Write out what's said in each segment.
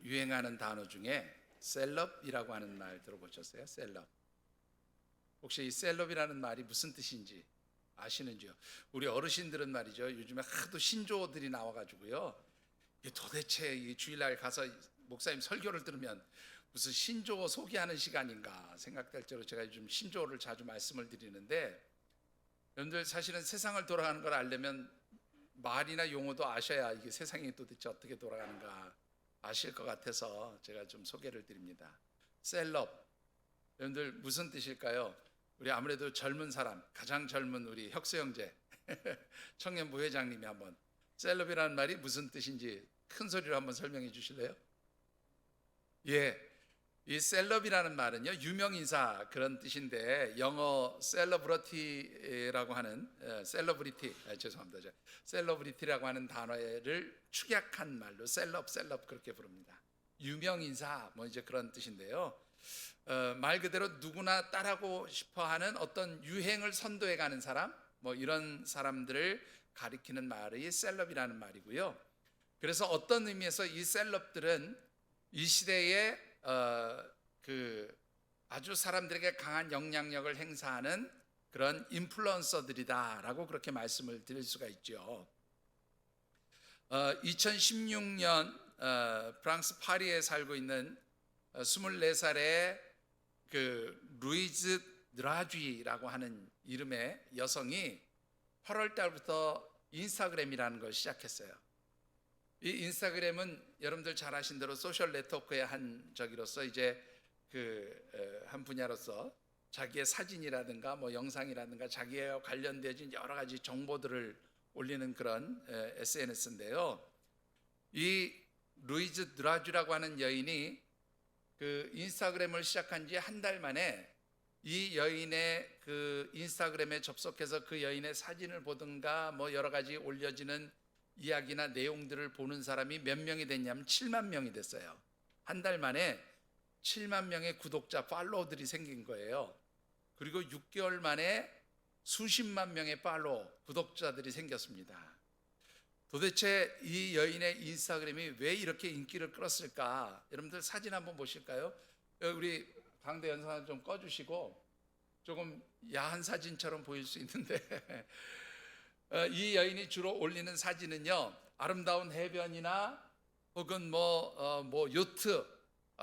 유행하는 단어 중에 셀럽이라고 하는 말 들어보셨어요? 셀럽. 혹시 이 셀럽이라는 말이 무슨 뜻인지 아시는지요? 우리 어르신들은 말이죠, 요즘에 하도 신조어들이 나와가지고요, 이게 도대체 이 주일날 가서 목사님 설교를 들으면 무슨 신조어 소개하는 시간인가 생각될 정도로 제가 요즘 신조어를 자주 말씀을 드리는데, 여러분들 사실은 세상을 돌아가는 걸 알려면 말이나 용어도 아셔야 이게 세상이 도대체 어떻게 돌아가는가 아실 것 같아서 제가 좀 소개를 드립니다. 셀럽, 여러분들 무슨 뜻일까요? 우리 아무래도 젊은 사람, 가장 젊은 우리 혁수 형제 청년부 회장님이 한번 셀럽이라는 말이 무슨 뜻인지 큰 소리로 한번 설명해 주실래요? 예, 이 셀럽이라는 말은요, 유명인사 그런 뜻인데, 영어 셀러브리티라고 하는 셀러브리티, 죄송합니다, 셀러브리티라고 하는 단어를 축약한 말로 셀럽 그렇게 부릅니다. 유명인사 뭐 이제 그런 뜻인데요. 말 그대로 누구나 따라하고 싶어하는 어떤 유행을 선도해 가는 사람, 뭐 이런 사람들을 가리키는 말이 셀럽이라는 말이고요. 그래서 어떤 의미에서 이 셀럽들은 이 시대에 그 아주 사람들에게 강한 영향력을 행사하는 그런 인플루언서들이다라고 그렇게 말씀을 드릴 수가 있죠. 2016년 프랑스 파리에 살고 있는 24살의 그 루이즈 드라쥐라고 하는 이름의 여성이 8월 달부터 인스타그램이라는 걸 시작했어요. 이 인스타그램은 여러분들 잘 아신 대로 소셜 네트워크의 한 적으로서 이제 그 한 분야로서 자기의 사진이라든가 뭐 영상이라든가 자기와 관련되어진 여러 가지 정보들을 올리는 그런 SNS인데요. 이 루이즈 드라주라고 하는 여인이 그 인스타그램을 시작한 지 한 달 만에 이 여인의 그 인스타그램에 접속해서 그 여인의 사진을 보든가 뭐 여러 가지 올려지는 이야기나 내용들을 보는 사람이 몇 명이 됐냐면 7만 명이 됐어요. 한 달 만에 7만 명의 구독자, 팔로워들이 생긴 거예요. 그리고 6개월 만에 수십만 명의 팔로워, 구독자들이 생겼습니다. 도대체 이 여인의 인스타그램이 왜 이렇게 인기를 끌었을까? 여러분들 사진 한번 보실까요? 우리 강대 연상 좀 꺼주시고, 조금 야한 사진처럼 보일 수 있는데 이 여인이 주로 올리는 사진은요, 아름다운 해변이나 혹은 뭐 요트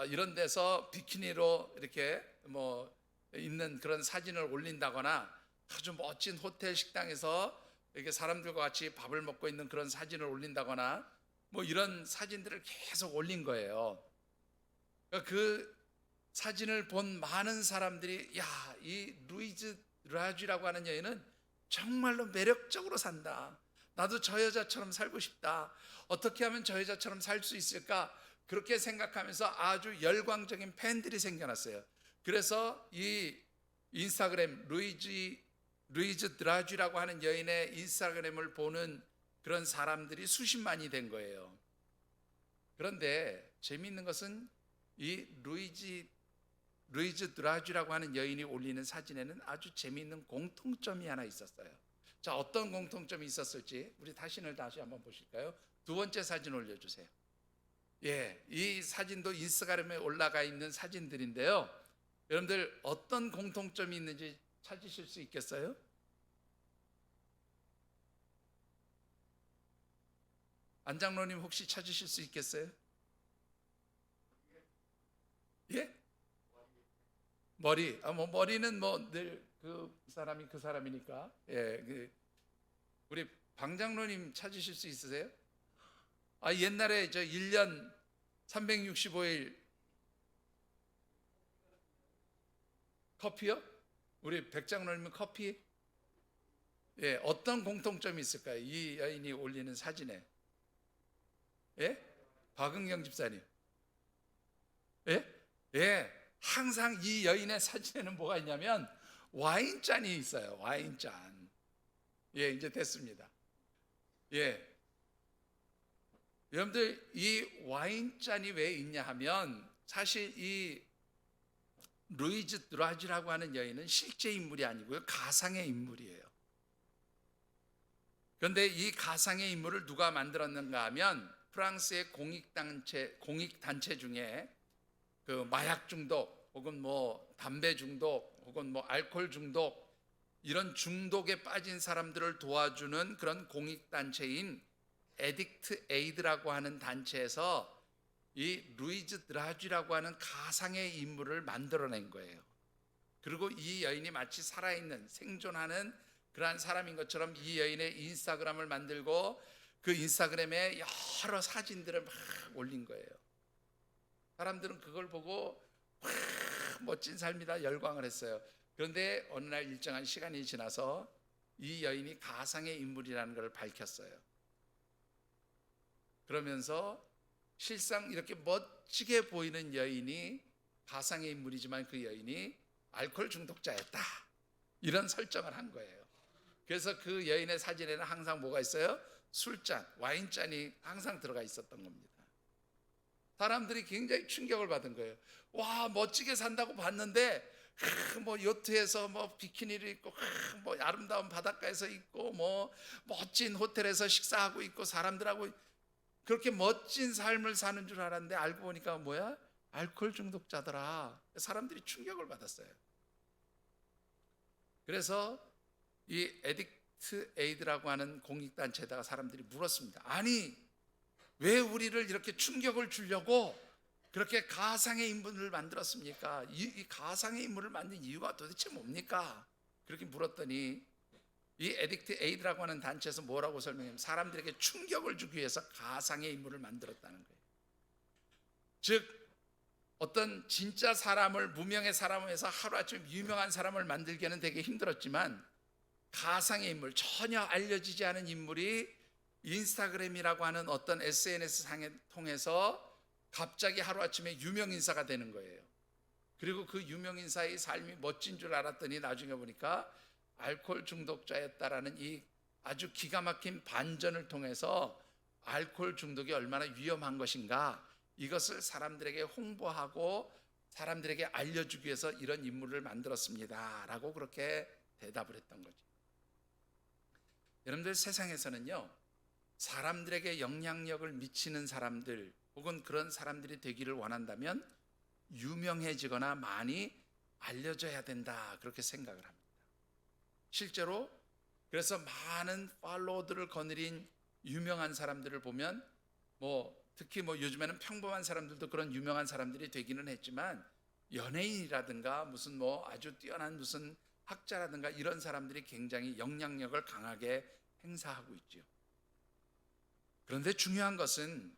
이런 데서 비키니로 이렇게 뭐 있는 그런 사진을 올린다거나, 아주 멋진 호텔 식당에서 이렇게 사람들과 같이 밥을 먹고 있는 그런 사진을 올린다거나, 뭐 이런 사진들을 계속 올린 거예요. 그 사진을 본 많은 사람들이, 야, 이 루이즈 라쥐라고 하는 여인은 정말로 매력적으로 산다. 나도 저 여자처럼 살고 싶다. 어떻게 하면 저 여자처럼 살 수 있을까? 그렇게 생각하면서 아주 열광적인 팬들이 생겨났어요. 그래서 이 인스타그램 루이즈 드라쥐라고 하는 여인의 인스타그램을 보는 그런 사람들이 수십만이 된 거예요. 그런데 재미있는 것은 이 루이즈 드라쥐라고 하는 여인이 올리는 사진에는 아주 재미있는 공통점이 하나 있었어요. 자, 어떤 공통점이 있었을지 우리 다시 한번 보실까요? 두 번째 사진 올려주세요. 예, 이 사진도 인스타그램에 올라가 있는 사진들인데요. 여러분들 어떤 공통점이 있는지 찾으실 수 있겠어요? 안장로님 혹시 찾으실 수 있겠어요? 예? 머리. 뭐 머리는 뭐 늘 그 사람이 그 사람이니까. 예, 우리 방장로님 찾으실 수 있으세요? 옛날에 저 1년 365일 커피요? 우리 백장로님은 커피? 예, 어떤 공통점이 있을까요? 이 여인이 올리는 사진에. 예? 박은경 집사님. 예? 예. 항상 이 여인의 사진에는 뭐가 있냐면 와인잔이 있어요. 와인잔. 예, 이제 됐습니다. 예. 여러분들 이 와인잔이 왜 있냐 하면, 사실 이 루이즈 드라쥐라고 하는 여인은 실제 인물이 아니고요, 가상의 인물이에요. 그런데 이 가상의 인물을 누가 만들었는가 하면 프랑스의 공익단체 중에 그 마약 중독 혹은 뭐 담배 중독 혹은 뭐 알코올 중독 이런 중독에 빠진 사람들을 도와주는 그런 공익단체인 에딕트 에이드라고 하는 단체에서 이 루이즈 드라쥐라고 하는 가상의 인물을 만들어낸 거예요. 그리고 이 여인이 마치 살아있는 생존하는 그러한 사람인 것처럼 이 여인의 인스타그램을 만들고 그 인스타그램에 여러 사진들을 막 올린 거예요. 사람들은 그걸 보고 와, 멋진 삶이다 열광을 했어요. 그런데 어느 날 일정한 시간이 지나서 이 여인이 가상의 인물이라는 것을 밝혔어요. 그러면서 실상 이렇게 멋지게 보이는 여인이 가상의 인물이지만 그 여인이 알코올 중독자였다, 이런 설정을 한 거예요. 그래서 그 여인의 사진에는 항상 뭐가 있어요? 술잔, 와인잔이 항상 들어가 있었던 겁니다. 사람들이 굉장히 충격을 받은 거예요. 와, 멋지게 산다고 봤는데 뭐 요트에서 뭐 비키니를 입고 뭐 아름다운 바닷가에서 있고 뭐 멋진 호텔에서 식사하고 있고 사람들하고 그렇게 멋진 삶을 사는 줄 알았는데 알고 보니까 뭐야? 알코올 중독자더라. 사람들이 충격을 받았어요. 그래서 이 에딕트 에이드라고 하는 공익단체에다가 사람들이 물었습니다. 아니, 왜 우리를 이렇게 충격을 주려고 그렇게 가상의 인물을 만들었습니까? 이 가상의 인물을 만든 이유가 도대체 뭡니까? 그렇게 물었더니 이 에딕트 에이드라고 하는 단체에서 뭐라고 설명하냐면 사람들에게 충격을 주기 위해서 가상의 인물을 만들었다는 거예요. 즉 어떤 진짜 사람을, 무명의 사람에서 하루아침에 유명한 사람을 만들기에는 되게 힘들었지만 가상의 인물, 전혀 알려지지 않은 인물이 인스타그램이라고 하는 어떤 SNS 상에 통해서 갑자기 하루아침에 유명인사가 되는 거예요. 그리고 그 유명인사의 삶이 멋진 줄 알았더니 나중에 보니까 알코올 중독자였다라는 이 아주 기가 막힌 반전을 통해서 알코올 중독이 얼마나 위험한 것인가, 이것을 사람들에게 홍보하고 사람들에게 알려주기 위해서 이런 인물을 만들었습니다 라고 그렇게 대답을 했던 거죠. 여러분들, 세상에서는요, 사람들에게 영향력을 미치는 사람들 혹은 그런 사람들이 되기를 원한다면 유명해지거나 많이 알려져야 된다, 그렇게 생각을 합니다. 실제로 그래서 많은 팔로워들을 거느린 유명한 사람들을 보면 특히 요즘에는 평범한 사람들도 그런 유명한 사람들이 되기는 했지만 연예인이라든가 무슨 아주 뛰어난 무슨 학자라든가 이런 사람들이 굉장히 영향력을 강하게 행사하고 있죠. 그런데 중요한 것은,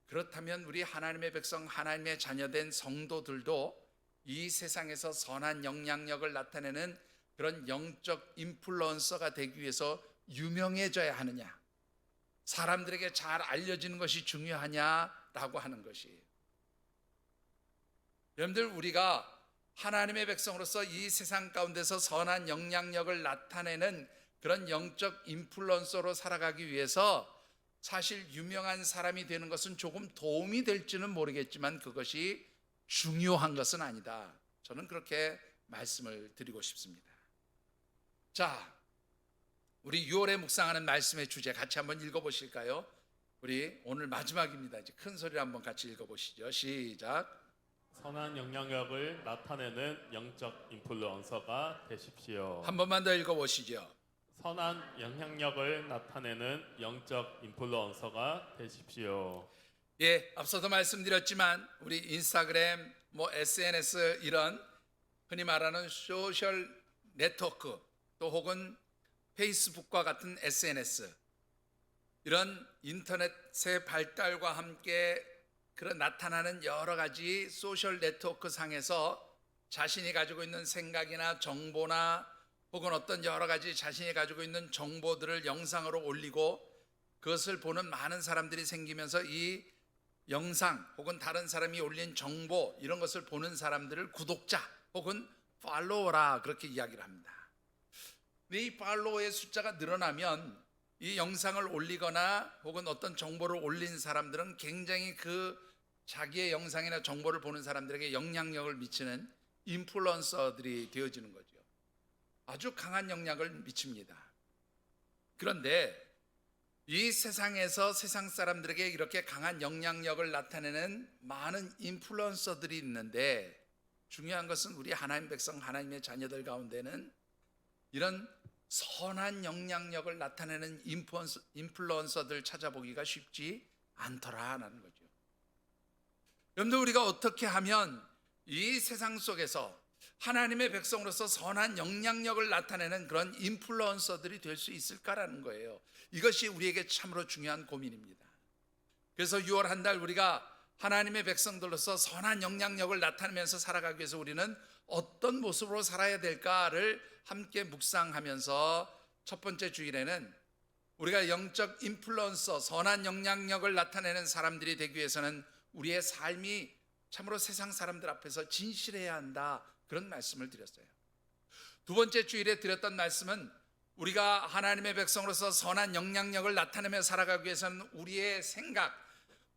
그렇다면 우리 하나님의 백성, 하나님의 자녀된 성도들도 이 세상에서 선한 영향력을 나타내는 그런 영적 인플루언서가 되기 위해서 유명해져야 하느냐, 사람들에게 잘 알려지는 것이 중요하냐라고 하는 것이에요. 여러분들, 우리가 하나님의 백성으로서 이 세상 가운데서 선한 영향력을 나타내는 그런 영적 인플루언서로 살아가기 위해서 사실 유명한 사람이 되는 것은 조금 도움이 될지는 모르겠지만 그것이 중요한 것은 아니다, 저는 그렇게 말씀을 드리고 싶습니다. 자, 우리 6월에 묵상하는 말씀의 주제 같이 한번 읽어보실까요? 우리 오늘 마지막입니다. 이제 큰 소리로 한번 같이 읽어보시죠. 시작. 선한 영향력을 나타내는 영적 인플루언서가 되십시오. 한 번만 더 읽어보시죠. 선한 영향력을 나타내는 영적 인플루언서가 되십시오. 예, 앞서도 말씀드렸지만 우리 인스타그램, SNS 이런 흔히 말하는 소셜 네트워크, 또 혹은 페이스북과 같은 SNS, 이런 인터넷의 발달과 함께 그런 나타나는 여러 가지 소셜 네트워크 상에서 자신이 가지고 있는 생각이나 정보나 혹은 어떤 여러 가지 자신이 가지고 있는 정보들을 영상으로 올리고 그것을 보는 많은 사람들이 생기면서 이 영상 혹은 다른 사람이 올린 정보, 이런 것을 보는 사람들을 구독자 혹은 팔로워라, 그렇게 이야기를 합니다. 이 팔로워의 숫자가 늘어나면 이 영상을 올리거나 혹은 어떤 정보를 올린 사람들은 굉장히 그 자기의 영상이나 정보를 보는 사람들에게 영향력을 미치는 인플루언서들이 되어지는 거죠. 아주 강한 영향을 미칩니다. 그런데 이 세상에서 세상 사람들에게 이렇게 강한 영향력을 나타내는 많은 인플루언서들이 있는데, 중요한 것은 우리 하나님 백성, 하나님의 자녀들 가운데는 이런 선한 영향력을 나타내는 인플루언서들 찾아보기가 쉽지 않더라라는 거죠. 여러분들, 우리가 어떻게 하면 이 세상 속에서 하나님의 백성으로서 선한 영향력을 나타내는 그런 인플루언서들이 될 수 있을까라는 거예요. 이것이 우리에게 참으로 중요한 고민입니다. 그래서 6월 한 달 우리가 하나님의 백성들로서 선한 영향력을 나타내면서 살아가기 위해서 우리는 어떤 모습으로 살아야 될까를 함께 묵상하면서 첫 번째 주일에는 우리가 영적 인플루언서, 선한 영향력을 나타내는 사람들이 되기 위해서는 우리의 삶이 참으로 세상 사람들 앞에서 진실해야 한다, 그런 말씀을 드렸어요. 두 번째 주일에 드렸던 말씀은 우리가 하나님의 백성으로서 선한 영향력을 나타내며 살아가기 위해서는 우리의 생각,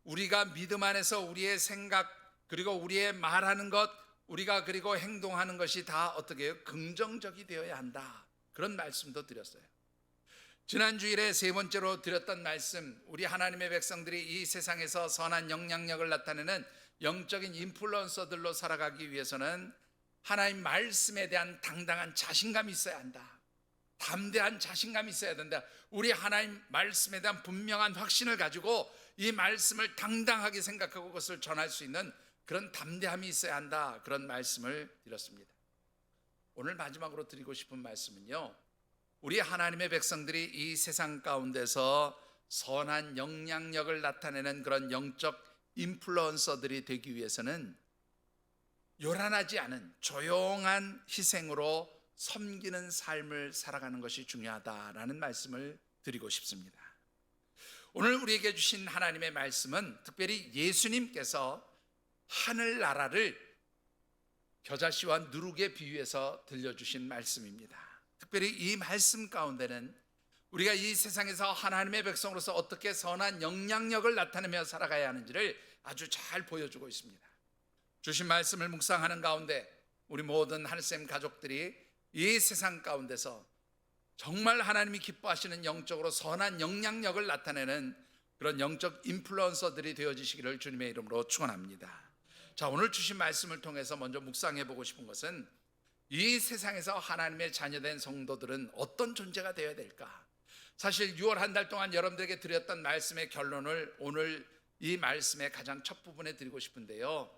우리가 믿음 안에서 우리의 생각, 그리고 우리의 말하는 것, 우리가 그리고 행동하는 것이 다 어떻게 해요? 긍정적이 되어야 한다, 그런 말씀도 드렸어요. 지난 주일에 세 번째로 드렸던 말씀, 우리 하나님의 백성들이 이 세상에서 선한 영향력을 나타내는 영적인 인플루언서들로 살아가기 위해서는 하나님 말씀에 대한 당당한 자신감이 있어야 한다. 담대한 자신감이 있어야 된다. 우리 하나님 말씀에 대한 분명한 확신을 가지고 이 말씀을 당당하게 생각하고 그것을 전할 수 있는 그런 담대함이 있어야 한다, 그런 말씀을 드렸습니다. 오늘 마지막으로 드리고 싶은 말씀은요, 우리 하나님의 백성들이 이 세상 가운데서 선한 영향력을 나타내는 그런 영적 인플루언서들이 되기 위해서는 요란하지 않은 조용한 희생으로 섬기는 삶을 살아가는 것이 중요하다라는 말씀을 드리고 싶습니다. 오늘 우리에게 주신 하나님의 말씀은 특별히 예수님께서 하늘나라를 겨자씨와 누룩에 비유해서 들려주신 말씀입니다. 특별히 이 말씀 가운데는 우리가 이 세상에서 하나님의 백성으로서 어떻게 선한 영향력을 나타내며 살아가야 하는지를 아주 잘 보여주고 있습니다. 주신 말씀을 묵상하는 가운데 우리 모든 하늘샘 가족들이 이 세상 가운데서 정말 하나님이 기뻐하시는 영적으로 선한 영향력을 나타내는 그런 영적 인플루언서들이 되어지시기를 주님의 이름으로 축원합니다. 자, 오늘 주신 말씀을 통해서 먼저 묵상해 보고 싶은 것은 이 세상에서 하나님의 자녀된 성도들은 어떤 존재가 되어야 될까? 사실 6월 한 달 동안 여러분들에게 드렸던 말씀의 결론을 오늘 이 말씀의 가장 첫 부분에 드리고 싶은데요,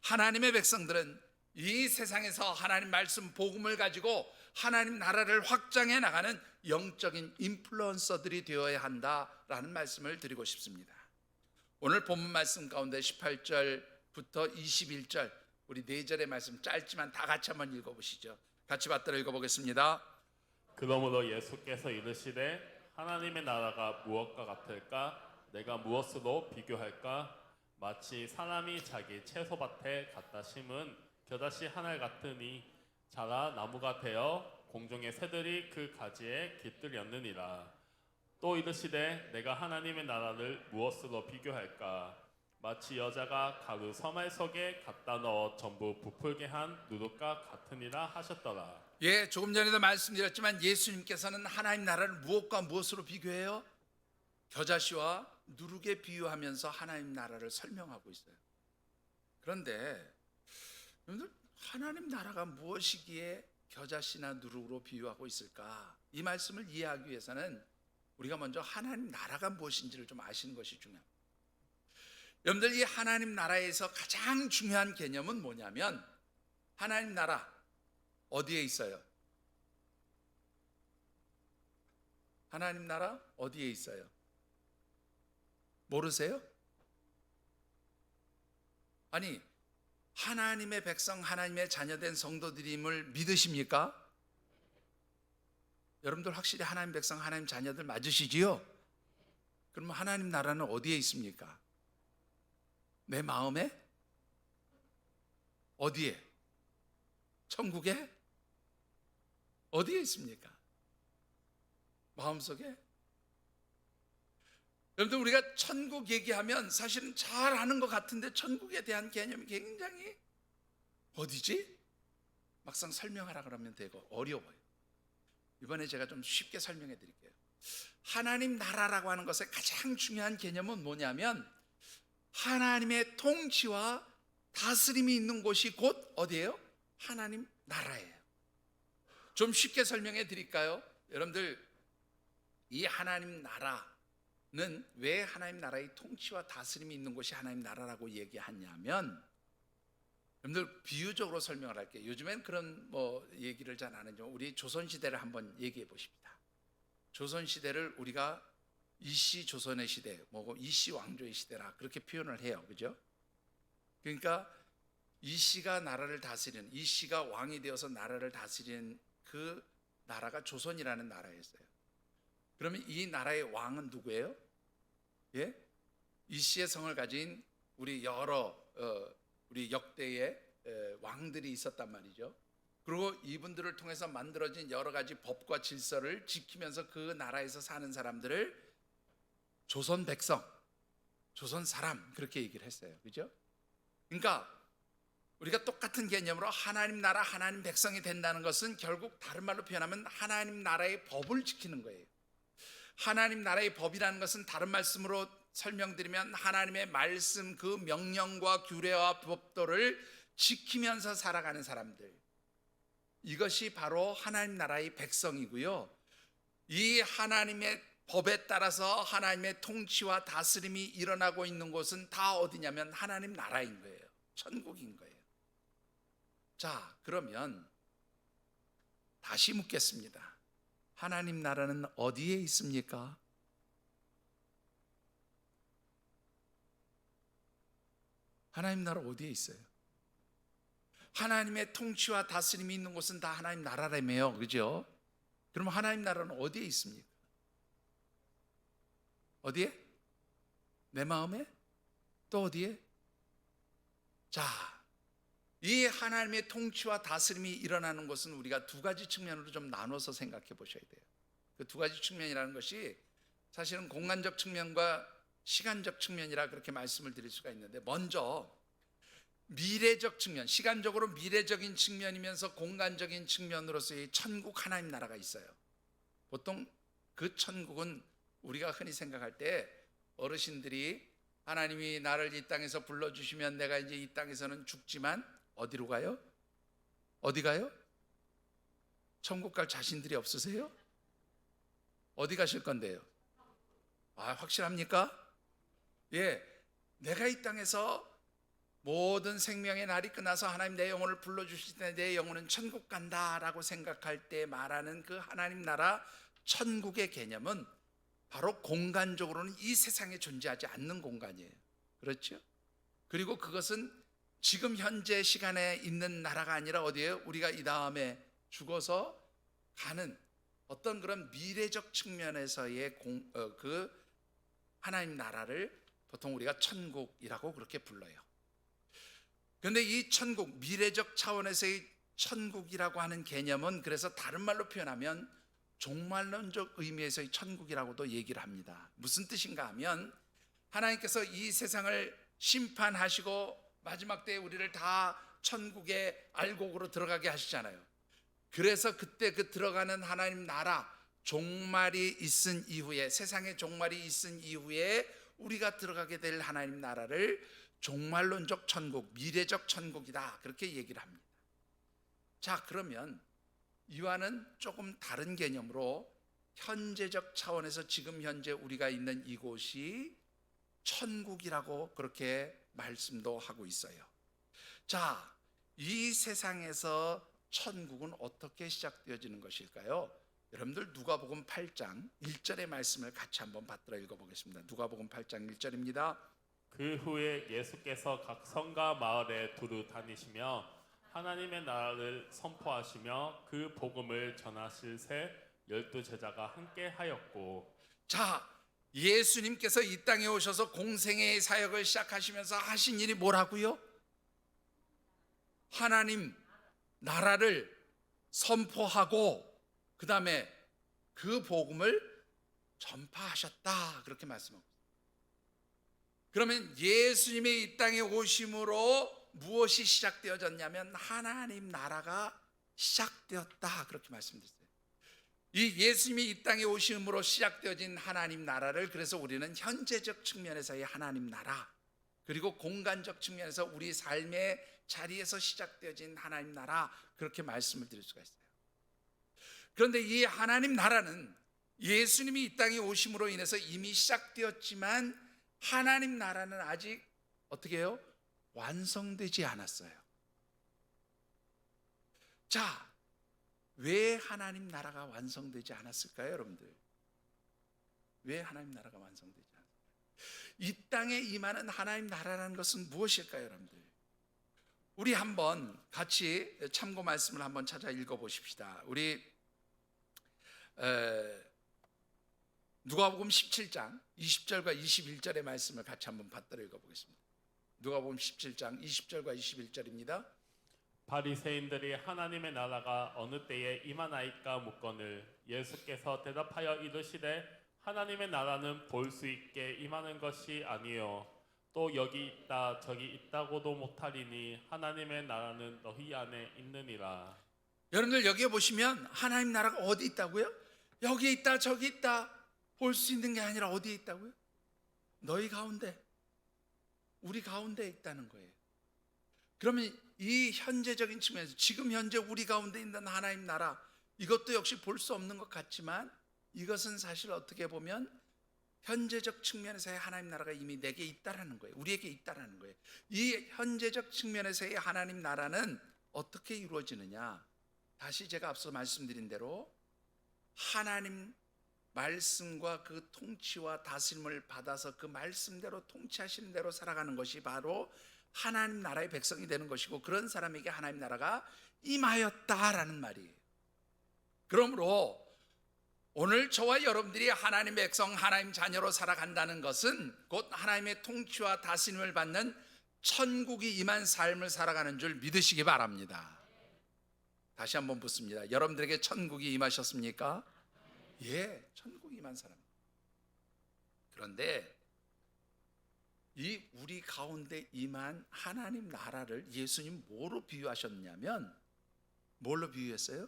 하나님의 백성들은 이 세상에서 하나님 말씀 복음을 가지고 하나님 나라를 확장해 나가는 영적인 인플루언서들이 되어야 한다라는 말씀을 드리고 싶습니다. 오늘 본문 말씀 가운데 18절부터 21절, 우리 4절의 말씀 짧지만 다 같이 한번 읽어보시죠. 같이 받들어 읽어보겠습니다. 그러므로 예수께서 이르시되 하나님의 나라가 무엇과 같을까? 내가 무엇으로 비교할까? 마치 사람이 자기 채소밭에 갖다 심은 겨자씨 하나 같으니 자라 나무가 되어 공중의 새들이 그 가지에 깃들였느니라. 또 이르시되 내가 하나님의 나라를 무엇으로 비교할까? 마치 여자가 가루 서말 속에 갖다 넣어 전부 부풀게 한 누룩과 같으니라 하셨더라. 예, 조금 전에도 말씀드렸지만 예수님께서는 하나님 나라를 무엇과 무엇으로 비교해요? 겨자씨와 누룩에 비유하면서 하나님 나라를 설명하고 있어요. 그런데 여러분들, 하나님 나라가 무엇이기에 겨자씨나 누룩으로 비유하고 있을까? 이 말씀을 이해하기 위해서는 우리가 먼저 하나님 나라가 무엇인지를 좀 아시는 것이 중요합니다. 여러분들, 이 하나님 나라에서 가장 중요한 개념은 뭐냐면, 하나님 나라 어디에 있어요? 하나님 나라 어디에 있어요? 모르세요? 아니, 하나님의 백성, 하나님의 자녀된 성도들임을 믿으십니까? 여러분들 확실히 하나님 백성, 하나님 자녀들 맞으시지요? 그러면 하나님 나라는 어디에 있습니까? 내 마음에? 어디에? 천국에? 어디에 있습니까? 마음속에? 여러분들, 우리가 천국 얘기하면 사실은 잘 아는 것 같은데 천국에 대한 개념이 굉장히 어디지? 막상 설명하라 그러면 되고 어려워요. 이번에 제가 좀 쉽게 설명해 드릴게요. 하나님 나라라고 하는 것의 가장 중요한 개념은 뭐냐면 하나님의 통치와 다스림이 있는 곳이 곧 어디예요? 하나님 나라예요. 좀 쉽게 설명해 드릴까요? 여러분들, 이 하나님 나라는 왜 하나님 나라의 통치와 다스림이 있는 곳이 하나님 나라라고 얘기하냐면, 여러분들 비유적으로 설명을 할게요. 요즘엔 그런 얘기를 잘 안 하죠. 우리 조선 시대를 한번 얘기해 보십니다. 조선 시대를 우리가 이씨 조선의 시대, 이씨 왕조의 시대라 그렇게 표현을 해요. 그죠? 그러니까 이씨가 나라를 다스리는, 이씨가 왕이 되어서 나라를 다스리는 그 나라가 조선이라는 나라였어요. 그러면 이 나라의 왕은 누구예요? 예? 이씨의 성을 가진 우리 여러 우리 역대의 왕들이 있었단 말이죠. 그리고 이분들을 통해서 만들어진 여러 가지 법과 질서를 지키면서 그 나라에서 사는 사람들을 조선 백성, 조선 사람 그렇게 얘기를 했어요. 그죠? 그러니까 우리가 똑같은 개념으로 하나님 나라, 하나님 백성이 된다는 것은 결국 다른 말로 표현하면 하나님 나라의 법을 지키는 거예요. 하나님 나라의 법이라는 것은 다른 말씀으로 설명드리면 하나님의 말씀, 그 명령과 규례와 법도를 지키면서 살아가는 사람들, 이것이 바로 하나님 나라의 백성이고요. 이 하나님의 법에 따라서 하나님의 통치와 다스림이 일어나고 있는 곳은 다 어디냐면 하나님 나라인 거예요. 천국인 거예요. 자, 그러면 다시 묻겠습니다. 하나님 나라는 어디에 있습니까? 하나님 나라 어디에 있어요? 하나님의 통치와 다스림이 있는 곳은 다 하나님 나라라며요. 그죠? 그럼 하나님 나라는 어디에 있습니까? 어디에? 내 마음에? 또 어디에? 자, 이 하나님의 통치와 다스림이 일어나는 것은 우리가 두 가지 측면으로 좀 나눠서 생각해 보셔야 돼요. 그 두 가지 측면이라는 것이 사실은 공간적 측면과 시간적 측면이라 그렇게 말씀을 드릴 수가 있는데, 먼저 미래적 측면, 시간적으로 미래적인 측면이면서 공간적인 측면으로서의 천국 하나님 나라가 있어요. 보통 그 천국은 우리가 흔히 생각할 때 어르신들이 하나님이 나를 이 땅에서 불러주시면 내가 이제 이 땅에서는 죽지만 어디로 가요? 어디 가요? 천국 갈 자신들이 없으세요? 어디 가실 건데요? 확실합니까? 예, 내가 이 땅에서 모든 생명의 날이 끝나서 하나님 내 영혼을 불러주실 때 내 영혼은 천국 간다라고 생각할 때 말하는 그 하나님 나라 천국의 개념은 바로 공간적으로는 이 세상에 존재하지 않는 공간이에요. 그렇죠? 그리고 그것은 지금 현재 시간에 있는 나라가 아니라 어디예요? 우리가 이 다음에 죽어서 가는 어떤 그런 미래적 측면에서의 그 하나님 나라를 보통 우리가 천국이라고 그렇게 불러요. 그런데 이 천국, 미래적 차원에서의 천국이라고 하는 개념은 그래서 다른 말로 표현하면 종말론적 의미에서의 천국이라고도 얘기를 합니다. 무슨 뜻인가 하면 하나님께서 이 세상을 심판하시고 마지막 때에 우리를 다 천국의 알곡으로 들어가게 하시잖아요. 그래서 그때 그 들어가는 하나님 나라, 종말이 있은 이후에, 세상의 종말이 있은 이후에 우리가 들어가게 될 하나님 나라를 종말론적 천국, 미래적 천국이다 그렇게 얘기를 합니다. 자, 그러면 이와는 조금 다른 개념으로 현재적 차원에서 지금 현재 우리가 있는 이곳이 천국이라고 그렇게 말씀도 하고 있어요. 자, 이 세상에서 천국은 어떻게 시작되어지는 것일까요? 여러분들 누가복음 8장 1절의 말씀을 같이 한번 받들어 읽어보겠습니다. 누가복음 8장 1절입니다. 그 후에 예수께서 각 성과 마을에 두루 다니시며 하나님의 나라를 선포하시며 그 복음을 전하실새 12제자가 함께 하였고. 자, 예수님께서 이 땅에 오셔서 공생애의 사역을 시작하시면서 하신 일이 뭐라고요? 하나님 나라를 선포하고 그 다음에 그 복음을 전파하셨다 그렇게 말씀합니다. 그러면 예수님의 이 땅에 오심으로 무엇이 시작되어졌냐면 하나님 나라가 시작되었다 그렇게 말씀드렸어요. 이 예수님이 이 땅에 오심으로 시작되어진 하나님 나라를 그래서 우리는 현재적 측면에서의 하나님 나라, 그리고 공간적 측면에서 우리 삶의 자리에서 시작되어진 하나님 나라, 그렇게 말씀을 드릴 수가 있어요. 그런데 이 하나님 나라는 예수님이 이 땅에 오심으로 인해서 이미 시작되었지만 하나님 나라는 아직 어떻게 해요? 완성되지 않았어요. 자, 왜 하나님 나라가 완성되지 않았을까요, 여러분들? 왜 하나님 나라가 완성되지 않았을까요? 이 땅에 임하는 하나님 나라라는 것은 무엇일까요, 여러분들? 우리 한번 같이 참고 말씀을 한번 찾아 읽어보십시다. 우리 누가복음 17장 20절과 21절의 말씀을 같이 한번 받들어 읽어보겠습니다. 누가복음 17장 20절과 21절입니다. 바리새인들이 하나님의 나라가 어느 때에 임하나이까 묻거늘 예수께서 대답하여 이르시되 하나님의 나라는 볼 수 있게 임하는 것이 아니요 또 여기 있다 저기 있다고도 못하리니 하나님의 나라는 너희 안에 있느니라. 여러분들 여기에 보시면 하나님 나라가 어디 있다고요? 여기 있다 저기 있다 볼 수 있는 게 아니라 어디에 있다고요? 너희 가운데, 우리 가운데 있다는 거예요. 그러면 이 현재적인 측면에서 지금 현재 우리 가운데 있는 하나님 나라, 이것도 역시 볼 수 없는 것 같지만 이것은 사실 어떻게 보면 현재적 측면에서의 하나님 나라가 이미 내게 있다라는 거예요. 우리에게 있다라는 거예요. 이 현재적 측면에서의 하나님 나라는 어떻게 이루어지느냐? 다시 제가 앞서 말씀드린 대로 하나님 말씀과 그 통치와 다스림을 받아서 그 말씀대로 통치하시는 대로 살아가는 것이 바로 하나님 나라의 백성이 되는 것이고, 그런 사람에게 하나님 나라가 임하였다라는 말이에요. 그러므로 오늘 저와 여러분들이 하나님의 백성, 하나님 자녀로 살아간다는 것은 곧 하나님의 통치와 다스림을 받는 천국이 임한 삶을 살아가는 줄 믿으시기 바랍니다. 다시 한번 묻습니다. 여러분들에게 천국이 임하셨습니까? 예, 천국이 임한 사람. 그런데 이 우리 가운데 임한 하나님 나라를 예수님 뭐로 비유하셨냐면, 뭘로 비유했어요?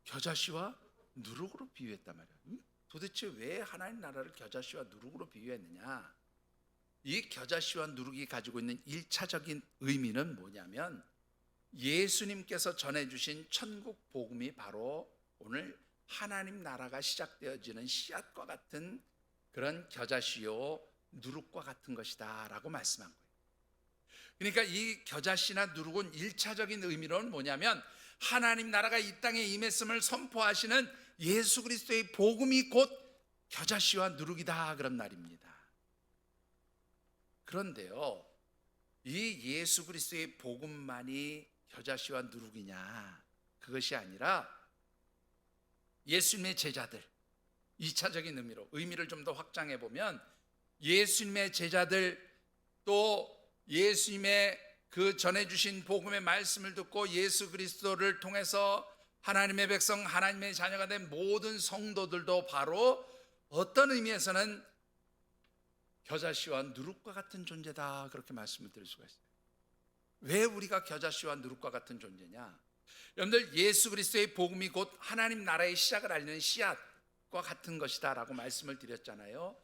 겨자씨와 누룩으로 비유했단 말이에요. 도대체 왜 하나님 나라를 겨자씨와 누룩으로 비유했느냐? 이 겨자씨와 누룩이 가지고 있는 1차적인 의미는 뭐냐면, 예수님께서 전해주신 천국 복음이 바로 오늘 하나님 나라가 시작되어지는 씨앗과 같은 그런 겨자씨요 누룩과 같은 것이다 라고 말씀한 거예요. 그러니까 이 겨자씨나 누룩은 1차적인 의미로는 뭐냐면 하나님 나라가 이 땅에 임했음을 선포하시는 예수 그리스도의 복음이 곧 겨자씨와 누룩이다, 그런 말입니다. 그런데요, 이 예수 그리스도의 복음만이 겨자씨와 누룩이냐? 그것이 아니라 예수님의 제자들, 2차적인 의미로 의미를 좀 더 확장해 보면 예수님의 제자들, 또 예수님의 그 전해주신 복음의 말씀을 듣고 예수 그리스도를 통해서 하나님의 백성, 하나님의 자녀가 된 모든 성도들도 바로 어떤 의미에서는 겨자씨와 누룩과 같은 존재다, 그렇게 말씀을 드릴 수가 있어요. 왜 우리가 겨자씨와 누룩과 같은 존재냐? 여러분들, 예수 그리스도의 복음이 곧 하나님 나라의 시작을 알리는 씨앗과 같은 것이다 라고 말씀을 드렸잖아요.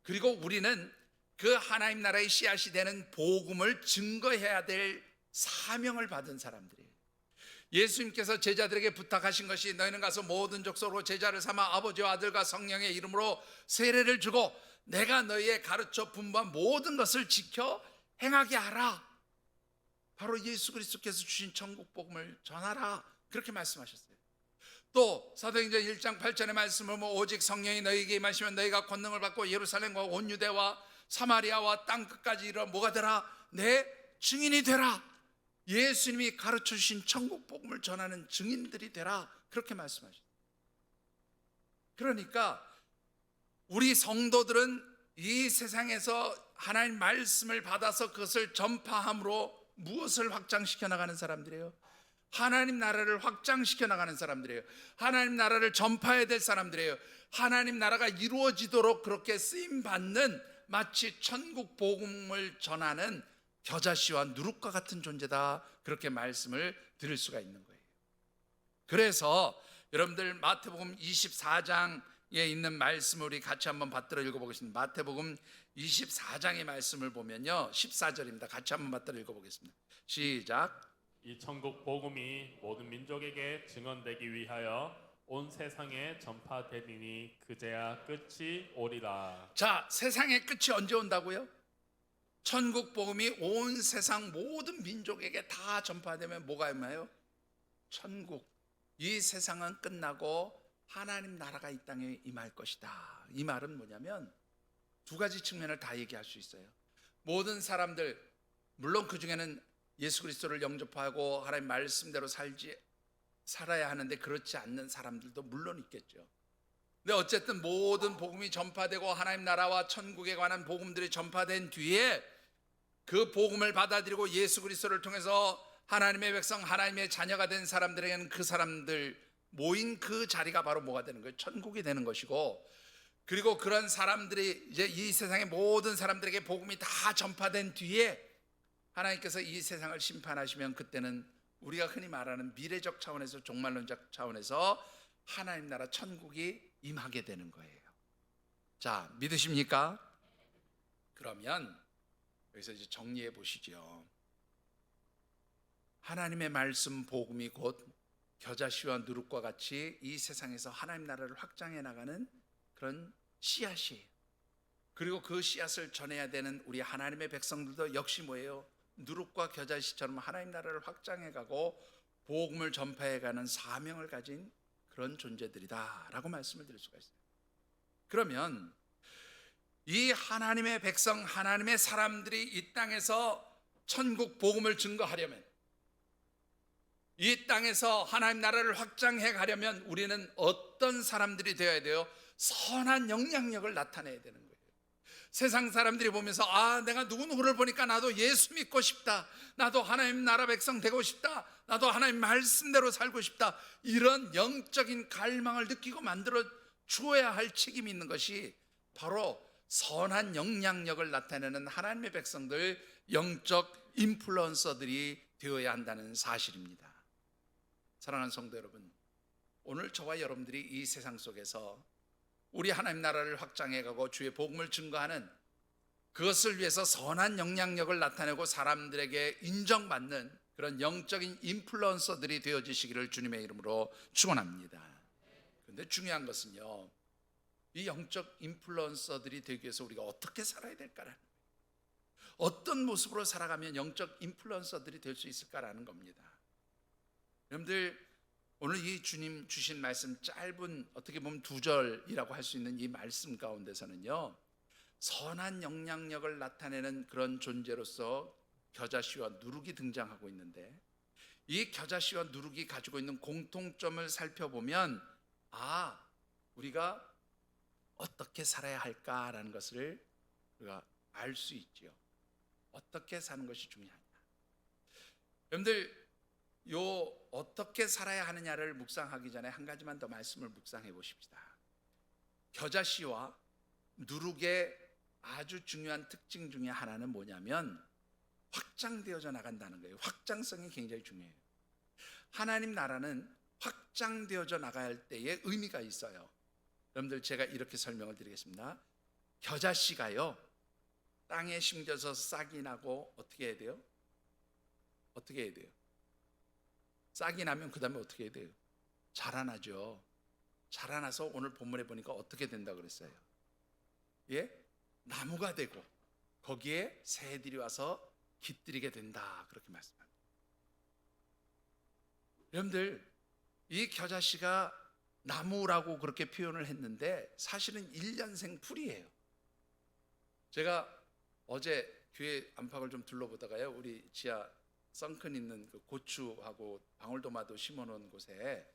그리고 우리는 그 하나님 나라의 씨앗이 되는 복음을 증거해야 될 사명을 받은 사람들이에요. 예수님께서 제자들에게 부탁하신 것이 너희는 가서 모든 족속으로 제자를 삼아 아버지와 아들과 성령의 이름으로 세례를 주고 내가 너희의 가르쳐 분부한 모든 것을 지켜 행하게 하라. 바로 예수 그리스도께서 주신 천국 복음을 전하라, 그렇게 말씀하셨어요. 또 사도행전 1장 8절의 말씀을 오직 성령이 너희에게 임하시면 너희가 권능을 받고 예루살렘과 온 유대와 사마리아와 땅 끝까지 이르러 뭐가 되라? 내 증인이 되라. 예수님이 가르쳐 주신 천국 복음을 전하는 증인들이 되라, 그렇게 말씀하셨어요. 그러니까 우리 성도들은 이 세상에서 하나님 말씀을 받아서 그것을 전파함으로 무엇을 확장시켜 나가는 사람들이에요? 하나님 나라를 확장시켜 나가는 사람들이에요. 하나님 나라를 전파해야 될 사람들이에요. 하나님 나라가 이루어지도록 그렇게 쓰임받는, 마치 천국 복음을 전하는 겨자씨와 누룩과 같은 존재다, 그렇게 말씀을 드릴 수가 있는 거예요. 그래서 여러분들 마태복음 24장에 있는 말씀을 우리 같이 한번 받들어 읽어보겠습니다. 마태복음 24장의 말씀을 보면요, 14절입니다. 같이 한번 받들어 읽어보겠습니다. 시작. 이 천국 복음이 모든 민족에게 증언되기 위하여 온 세상에 전파되리니 그제야 끝이 오리라. 자, 세상의 끝이 언제 온다고요? 천국 복음이 온 세상 모든 민족에게 다 전파되면 뭐가 임해요? 천국. 이 세상은 끝나고 하나님 나라가 이 땅에 임할 것이다. 이 말은 뭐냐면 두 가지 측면을 다 얘기할 수 있어요. 모든 사람들, 물론 그 중에는 예수 그리스도를 영접하고 하나님 말씀대로 살아야 하는데 그렇지 않는 사람들도 물론 있겠죠. 근데 어쨌든 모든 복음이 전파되고 하나님 나라와 천국에 관한 복음들이 전파된 뒤에 그 복음을 받아들이고 예수 그리스도를 통해서 하나님의 백성, 하나님의 자녀가 된 사람들에게는 그 사람들 모인 그 자리가 바로 뭐가 되는 거예요? 천국이 되는 것이고, 그리고 그런 사람들이 이제 이 세상의 모든 사람들에게 복음이 다 전파된 뒤에 하나님께서 이 세상을 심판하시면 그때는 우리가 흔히 말하는 미래적 차원에서, 종말론적 차원에서 하나님 나라 천국이 임하게 되는 거예요. 자, 믿으십니까? 그러면 여기서 이제 정리해 보시죠. 하나님의 말씀 복음이 곧 겨자씨와 누룩과 같이 이 세상에서 하나님 나라를 확장해 나가는 그런 씨앗이에요. 그리고 그 씨앗을 전해야 되는 우리 하나님의 백성들도 역시 뭐예요? 누룩과 겨자씨처럼 하나님 나라를 확장해 가고 복음을 전파해 가는 사명을 가진 그런 존재들이다 라고 말씀을 드릴 수가 있어요. 그러면 이 하나님의 백성, 하나님의 사람들이 이 땅에서 천국 복음을 증거하려면, 이 땅에서 하나님 나라를 확장해 가려면 우리는 어떤 사람들이 되어야 돼요? 선한 영향력을 나타내야 되는 거예요. 세상 사람들이 보면서 내가 누구누구를 보니까 나도 예수 믿고 싶다, 나도 하나님 나라 백성 되고 싶다, 나도 하나님 말씀대로 살고 싶다, 이런 영적인 갈망을 느끼고 만들어 주어야 할 책임이 있는 것이 바로 선한 영향력을 나타내는 하나님의 백성들, 영적 인플루언서들이 되어야 한다는 사실입니다. 사랑하는 성도 여러분, 오늘 저와 여러분들이 이 세상 속에서 우리 하나님 나라를 확장해가고 주의 복음을 증거하는, 그것을 위해서 선한 영향력을 나타내고 사람들에게 인정받는 그런 영적인 인플루언서들이 되어지시기를 주님의 이름으로 축원합니다. 그런데 중요한 것은요, 이 영적 인플루언서들이 되기 위해서 우리가 어떻게 살아야 될까라는 거예요. 어떤 모습으로 살아가면 영적 인플루언서들이 될 수 있을까라는 겁니다. 여러분들, 오늘 이 주님 주신 말씀, 짧은 어떻게 보면 2절이라고 할 수 있는 이 말씀 가운데서는요, 선한 영향력을 나타내는 그런 존재로서 겨자씨와 누룩이 등장하고 있는데, 이 겨자씨와 누룩이 가지고 있는 공통점을 살펴보면 우리가 어떻게 살아야 할까라는 것을 우리가 알 수 있죠. 어떻게 사는 것이 중요하냐. 여러분들, 어떻게 살아야 하느냐를 묵상하기 전에 한 가지만 더 말씀을 묵상해 보십시다. 겨자씨와 누룩의 아주 중요한 특징 중에 하나는 뭐냐면 확장되어져 나간다는 거예요. 확장성이 굉장히 중요해요. 하나님 나라는 확장되어져 나가야 할 때에 의미가 있어요. 여러분들, 제가 이렇게 설명을 드리겠습니다. 겨자씨가요, 땅에 심겨서 싹이 나고 어떻게 해야 돼요? 어떻게 해야 돼요? 싹이 나면 그 다음에 어떻게 해야 돼요? 자라나죠. 자라나서 오늘 본문에 보니까 어떻게 된다 그랬어요? 나무가 되고 거기에 새들이 와서 깃들이게 된다, 그렇게 말씀합니다. 여러분들, 이 겨자씨가 나무라고 그렇게 표현을 했는데 사실은 1년생 풀이에요. 제가 어제 교회 안팎을 좀 둘러보다가요, 우리 지하 썬큰 있는 그 고추하고 방울토마토 심어놓은 곳에,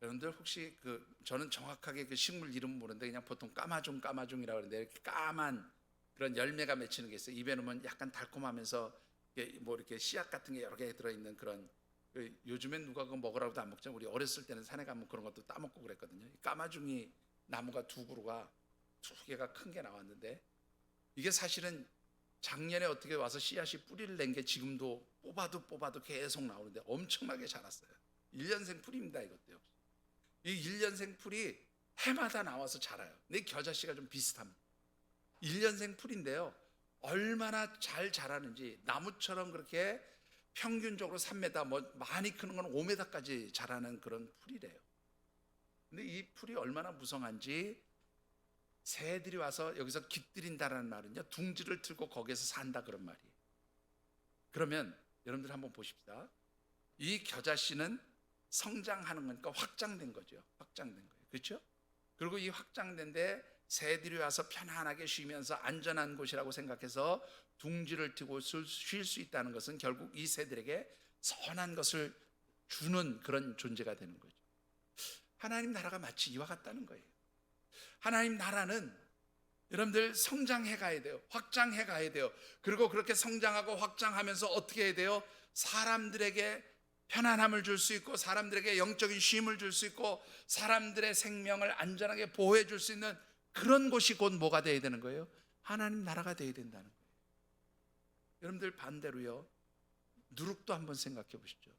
여러분들 혹시 저는 정확하게 그 식물 이름 모르는데 그냥 보통 까마중이라고 하는데, 이렇게 까만 그런 열매가 맺히는 게 있어요. 입에 넣으면 약간 달콤하면서 이렇게 씨앗 같은 게 여러 개 들어있는 그런, 요즘엔 누가 그거 먹으라고도 안 먹죠. 우리 어렸을 때는 산에 가면 그런 것도 따먹고 그랬거든요. 까마중이 나무가 2개가 큰 게 나왔는데, 이게 사실은 작년에 어떻게 와서 씨앗이 뿌리를 낸 게 지금도 뽑아도 계속 나오는데 엄청나게 자랐어요. 1년생 풀입니다, 이것도요. 이 1년생 풀이 해마다 나와서 자라요. 근데 겨자씨가 좀 비슷합니다. 1년생 풀인데요, 얼마나 잘 자라는지, 나무처럼 그렇게 평균적으로 3m, 뭐 많이 크는 건 5m까지 자라는 그런 풀이래요. 근데 이 풀이 얼마나 무성한지, 새들이 와서 여기서 깃들인다라는 말은요, 둥지를 틀고 거기에서 산다 그런 말이에요. 그러면 여러분들 한번 보십시다. 이 겨자씨는 성장하는 거니까 확장된 거죠. 확장된 거예요. 그렇죠? 그리고 이 확장된 데 새들이 와서 편안하게 쉬면서 안전한 곳이라고 생각해서 둥지를 트고 쉴 수 있다는 것은 결국 이 새들에게 선한 것을 주는 그런 존재가 되는 거죠. 하나님 나라가 마치 이와 같다는 거예요. 하나님 나라는 여러분들 성장해 가야 돼요. 확장해 가야 돼요. 그리고 그렇게 성장하고 확장하면서 어떻게 해야 돼요? 사람들에게 편안함을 줄 수 있고, 사람들에게 영적인 쉼을 줄 수 있고, 사람들의 생명을 안전하게 보호해 줄 수 있는 그런 곳이 곧 뭐가 돼야 되는 거예요? 하나님 나라가 돼야 된다는 거예요. 여러분들 반대로요, 누룩도 한번 생각해 보시죠.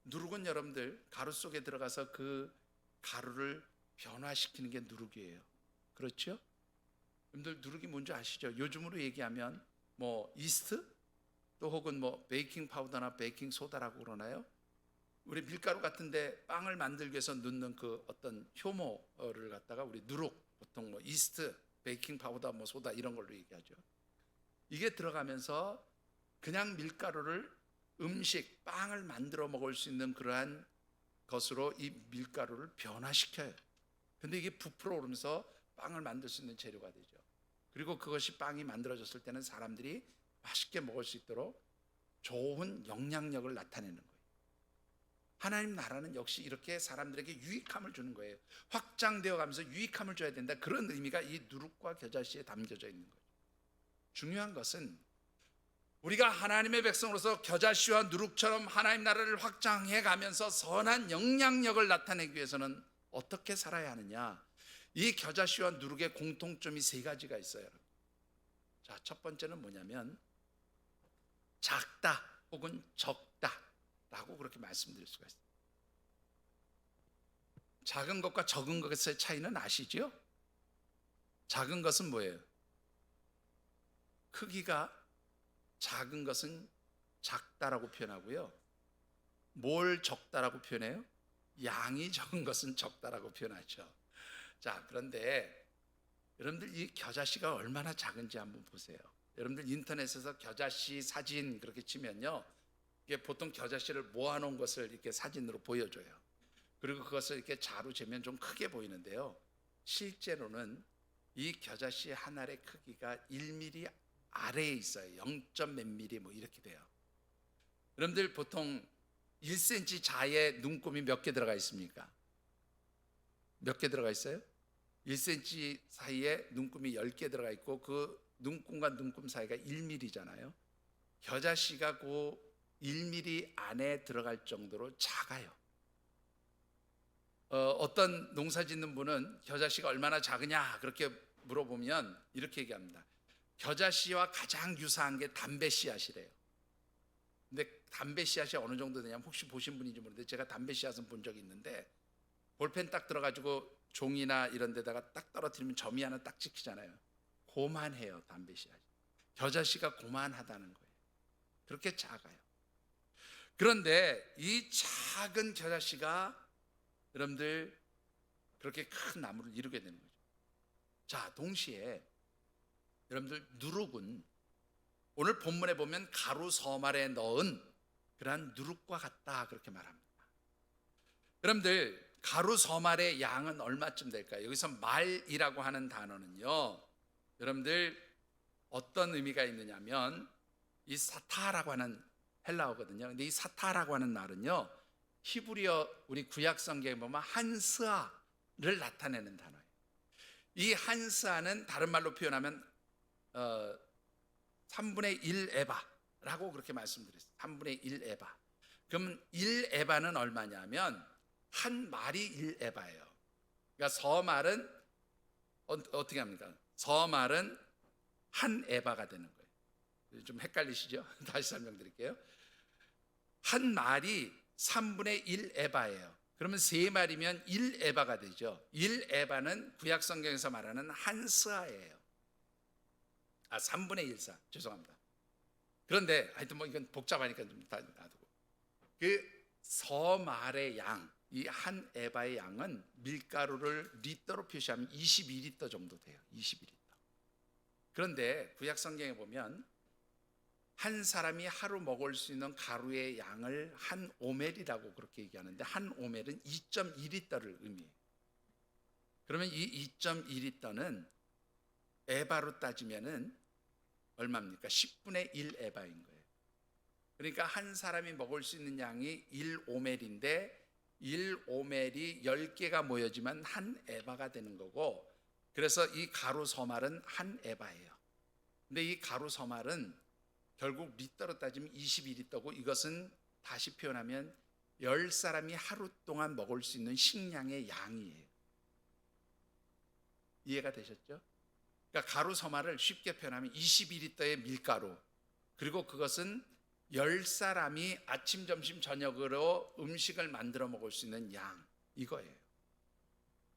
누룩은 여러분들 가루 속에 들어가서 그 가루를 변화시키는 게 누룩이에요. 그렇죠? 여러분들 누룩이 뭔지 아시죠? 요즘으로 얘기하면 뭐 이스트, 또 혹은 뭐 베이킹 파우더나 베이킹 소다라고 그러나요? 우리 밀가루 같은데 빵을 만들기 위해서 넣는 그 어떤 효모를 갖다가 우리 누룩, 보통 뭐 이스트, 베이킹 파우더, 뭐 소다 이런 걸로 얘기하죠. 이게 들어가면서 그냥 밀가루를 음식, 빵을 만들어 먹을 수 있는 그러한 것으로 이 밀가루를 변화시켜요. 근데 이게 부풀어 오르면서 빵을 만들 수 있는 재료가 되죠. 그리고 그것이 빵이 만들어졌을 때는 사람들이 맛있게 먹을 수 있도록 좋은 영향력을 나타내는 거예요. 하나님 나라는 역시 이렇게 사람들에게 유익함을 주는 거예요. 확장되어 가면서 유익함을 줘야 된다. 그런 의미가 이 누룩과 겨자씨에 담겨져 있는 거예요. 중요한 것은 우리가 하나님의 백성으로서 겨자씨와 누룩처럼 하나님 나라를 확장해 가면서 선한 영향력을 나타내기 위해서는 어떻게 살아야 하느냐? 이 겨자씨와 누룩의 공통점이 세 가지가 있어요. 자, 첫 번째는 뭐냐면 작다 혹은 적다라고 그렇게 말씀드릴 수가 있어요. 작은 것과 적은 것의 차이는 아시죠? 작은 것은 뭐예요? 크기가 작은 것은 작다라고 표현하고요. 뭘 적다라고 표현해요? 양이 적은 것은 적다라고 표현하죠. 자, 그런데 여러분들 이 겨자씨가 얼마나 작은지 한번 보세요. 여러분들 인터넷에서 겨자씨 사진 그렇게 치면요, 이게 보통 겨자씨를 모아놓은 것을 이렇게 사진으로 보여줘요. 그리고 그것을 이렇게 자로 재면 좀 크게 보이는데요, 실제로는 이 겨자씨 한 알의 크기가 1mm 아래에 있어요. 0. 몇 미리 뭐 이렇게 돼요. 여러분들 보통 1cm 자의 눈곱이 몇 개 들어가 있습니까? 몇 개 들어가 있어요? 1cm 사이에 눈금이 10개 들어가 있고, 그 눈금과 눈금 사이가 1mm잖아요. 겨자씨가 그 1mm 안에 들어갈 정도로 작아요. 어떤 농사 짓는 분은 겨자씨가 얼마나 작으냐 그렇게 물어보면 이렇게 얘기합니다. 겨자씨와 가장 유사한 게 담배 씨앗이래요. 근데 담배 씨앗이 어느 정도 되냐면, 혹시 보신 분인지 모르는데 제가 담배 씨앗은 본 적이 있는데, 볼펜 딱 들어가지고 종이나 이런 데다가 딱 떨어뜨리면 점이 하나 딱 찍히잖아요. 고만해요, 담배 씨앗이. 겨자씨가 고만하다는 거예요. 그렇게 작아요. 그런데 이 작은 겨자씨가 여러분들 그렇게 큰 나무를 이루게 되는 거죠. 자, 동시에 여러분들 누룩은 오늘 본문에 보면 가루 서말에 넣은 그러한 누룩과 같다 그렇게 말합니다. 여러분들 가루 서말의 양은 얼마쯤 될까요? 여기서 말이라고 하는 단어는요, 여러분들 어떤 의미가 있느냐면 이 사타라고 하는 헬라어거든요. 근데 이 사타라고 하는 말은요, 히브리어 우리 구약 성경에 보면 한스아를 나타내는 단어예요. 이 한스아는 다른 말로 표현하면 3분의 1 에바라고 그렇게 말씀드렸어요. 3분의 1 에바. 그럼 1 에바는 얼마냐면 한 말이 1 에바예요. 그러니까 서말은 어떻게 합니까? 서말은 한 에바가 되는 거예요. 좀 헷갈리시죠? 다시 설명드릴게요. 한 말이 3분의 1 에바예요. 그러면 3마리면 1에바가 되죠. 1에바는 구약 성경에서 말하는 한 스아예요. 3분의 1사. 죄송합니다. 그런데 하여튼 뭐 이건 복잡하니까 좀 다 놔두고, 그 서말의 양, 이 한 에바의 양은 밀가루를 리터로 표시하면 22리터 정도 돼요. 22리터. 그런데 구약 성경에 보면 한 사람이 하루 먹을 수 있는 가루의 양을 한 오멜이라고 그렇게 얘기하는데, 한 오멜은 2.2리터를 의미해요. 그러면 이 2.2리터는 에바로 따지면은 얼마입니까? 10분의 1 에바인 거예요. 그러니까 한 사람이 먹을 수 있는 양이 1오멜인데 1오멜이 10개가 모여지면 한 에바가 되는 거고, 그래서 이 가루 서말은 한 에바예요. 근데 이 가루 서말은 결국 리터로 따지면 22리터고, 이것은 다시 표현하면 10사람이 하루 동안 먹을 수 있는 식량의 양이에요. 이해가 되셨죠? 그러니까 가루 서말을 쉽게 표현하면 22리터의 밀가루, 그리고 그것은 10사람이 아침, 점심, 저녁으로 음식을 만들어 먹을 수 있는 양, 이거예요.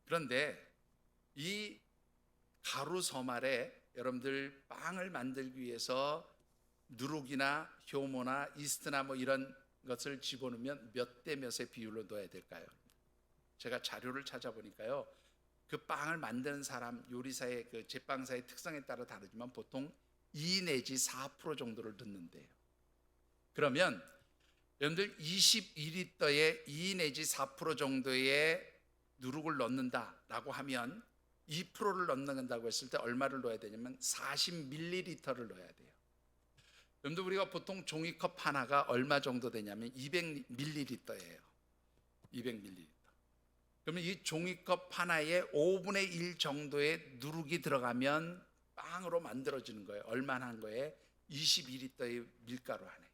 그런데 이 가루 서말에 여러분들 빵을 만들기 위해서 누룩이나 효모나 이스트나 뭐 이런 것을 집어넣으면 몇 대 몇의 비율로 넣어야 될까요? 제가 자료를 찾아보니까요, 그 빵을 만드는 사람, 요리사의 그 제빵사의 특성에 따라 다르지만 보통 2 내지 4% 정도를 넣는데요. 그러면 여러분들 22리터에 2 내지 4% 정도의 누룩을 넣는다라고 하면 2%를 넣는다고 했을 때 얼마를 넣어야 되냐면 40ml를 넣어야 돼요. 여러분들 우리가 보통 종이컵 하나가 얼마 정도 되냐면 200ml예요. 200ml. 그러면 이 종이컵 하나에 5분의 1 정도의 누룩이 들어가면 빵으로 만들어지는 거예요. 얼마나 한 거예요? 22리터의 밀가루 안에.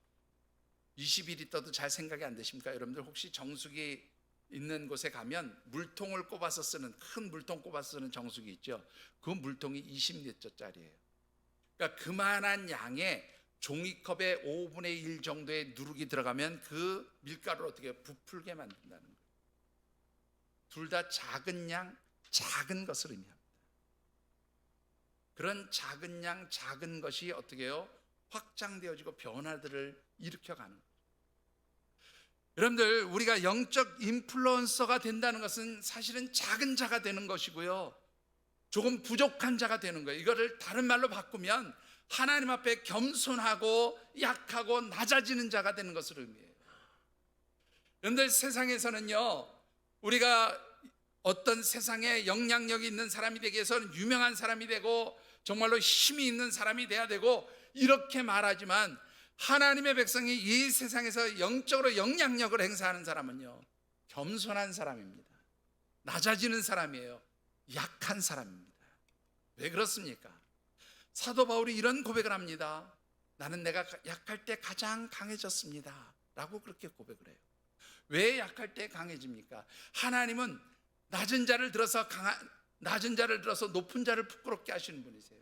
22리터도 잘 생각이 안 되십니까? 여러분들 혹시 정수기 있는 곳에 가면 물통을 꼽아서 쓰는, 큰 물통 꼽아서 쓰는 정수기 있죠? 그 물통이 20리터짜리예요. 그러니까 그만한 양의 종이컵에 5분의 1 정도의 누룩이 들어가면 그 밀가루를 어떻게 부풀게 만든다는 거예요. 둘 다 작은 양, 작은 것을 의미합니다. 그런 작은 양, 작은 것이 어떻게 해요? 확장되어지고 변화들을 일으켜가는 거예요. 여러분들, 우리가 영적 인플루언서가 된다는 것은 사실은 작은 자가 되는 것이고요, 조금 부족한 자가 되는 거예요. 이거를 다른 말로 바꾸면 하나님 앞에 겸손하고 약하고 낮아지는 자가 되는 것을 의미해요. 여러분들, 세상에서는요, 우리가 어떤 세상에 영향력이 있는 사람이 되기 위해서는 유명한 사람이 되고 정말로 힘이 있는 사람이 돼야 되고 이렇게 말하지만, 하나님의 백성이 이 세상에서 영적으로 영향력을 행사하는 사람은요, 겸손한 사람입니다. 낮아지는 사람이에요. 약한 사람입니다. 왜 그렇습니까? 사도 바울이 이런 고백을 합니다. 나는 내가 약할 때 가장 강해졌습니다 라고 그렇게 고백을 해요. 왜 약할 때 강해집니까? 하나님은 낮은 자를 들어서 높은 자를 부끄럽게 하시는 분이세요.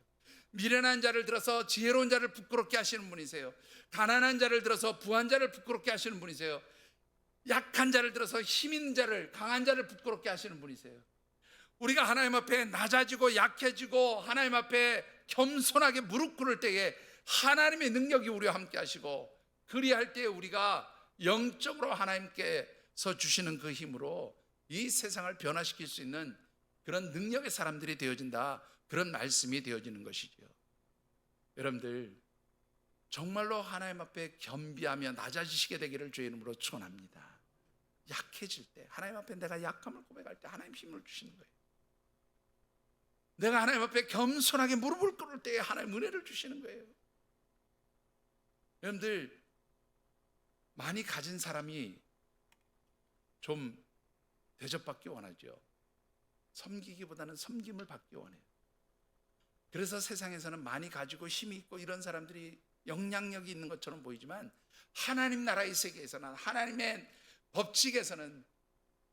미련한 자를 들어서 지혜로운 자를 부끄럽게 하시는 분이세요. 가난한 자를 들어서 부한 자를 부끄럽게 하시는 분이세요. 약한 자를 들어서 힘 있는 자를, 강한 자를 부끄럽게 하시는 분이세요. 우리가 하나님 앞에 낮아지고 약해지고 하나님 앞에 겸손하게 무릎 꿇을 때에 하나님의 능력이 우리와 함께 하시고, 그리할 때에 우리가 영적으로 하나님께서 주시는 그 힘으로 이 세상을 변화시킬 수 있는 그런 능력의 사람들이 되어진다, 그런 말씀이 되어지는 것이죠. 여러분들, 정말로 하나님 앞에 겸비하며 낮아지시게 되기를 주의 이름으로 축원합니다. 약해질 때, 하나님 앞에 내가 약함을 고백할 때 하나님 힘을 주시는 거예요. 내가 하나님 앞에 겸손하게 무릎을 꿇을 때에 하나님 은혜를 주시는 거예요. 여러분들, 많이 가진 사람이 좀 대접받기 원하죠. 섬기기보다는 섬김을 받기 원해요. 그래서 세상에서는 많이 가지고 힘이 있고 이런 사람들이 영향력이 있는 것처럼 보이지만, 하나님 나라의 세계에서는, 하나님의 법칙에서는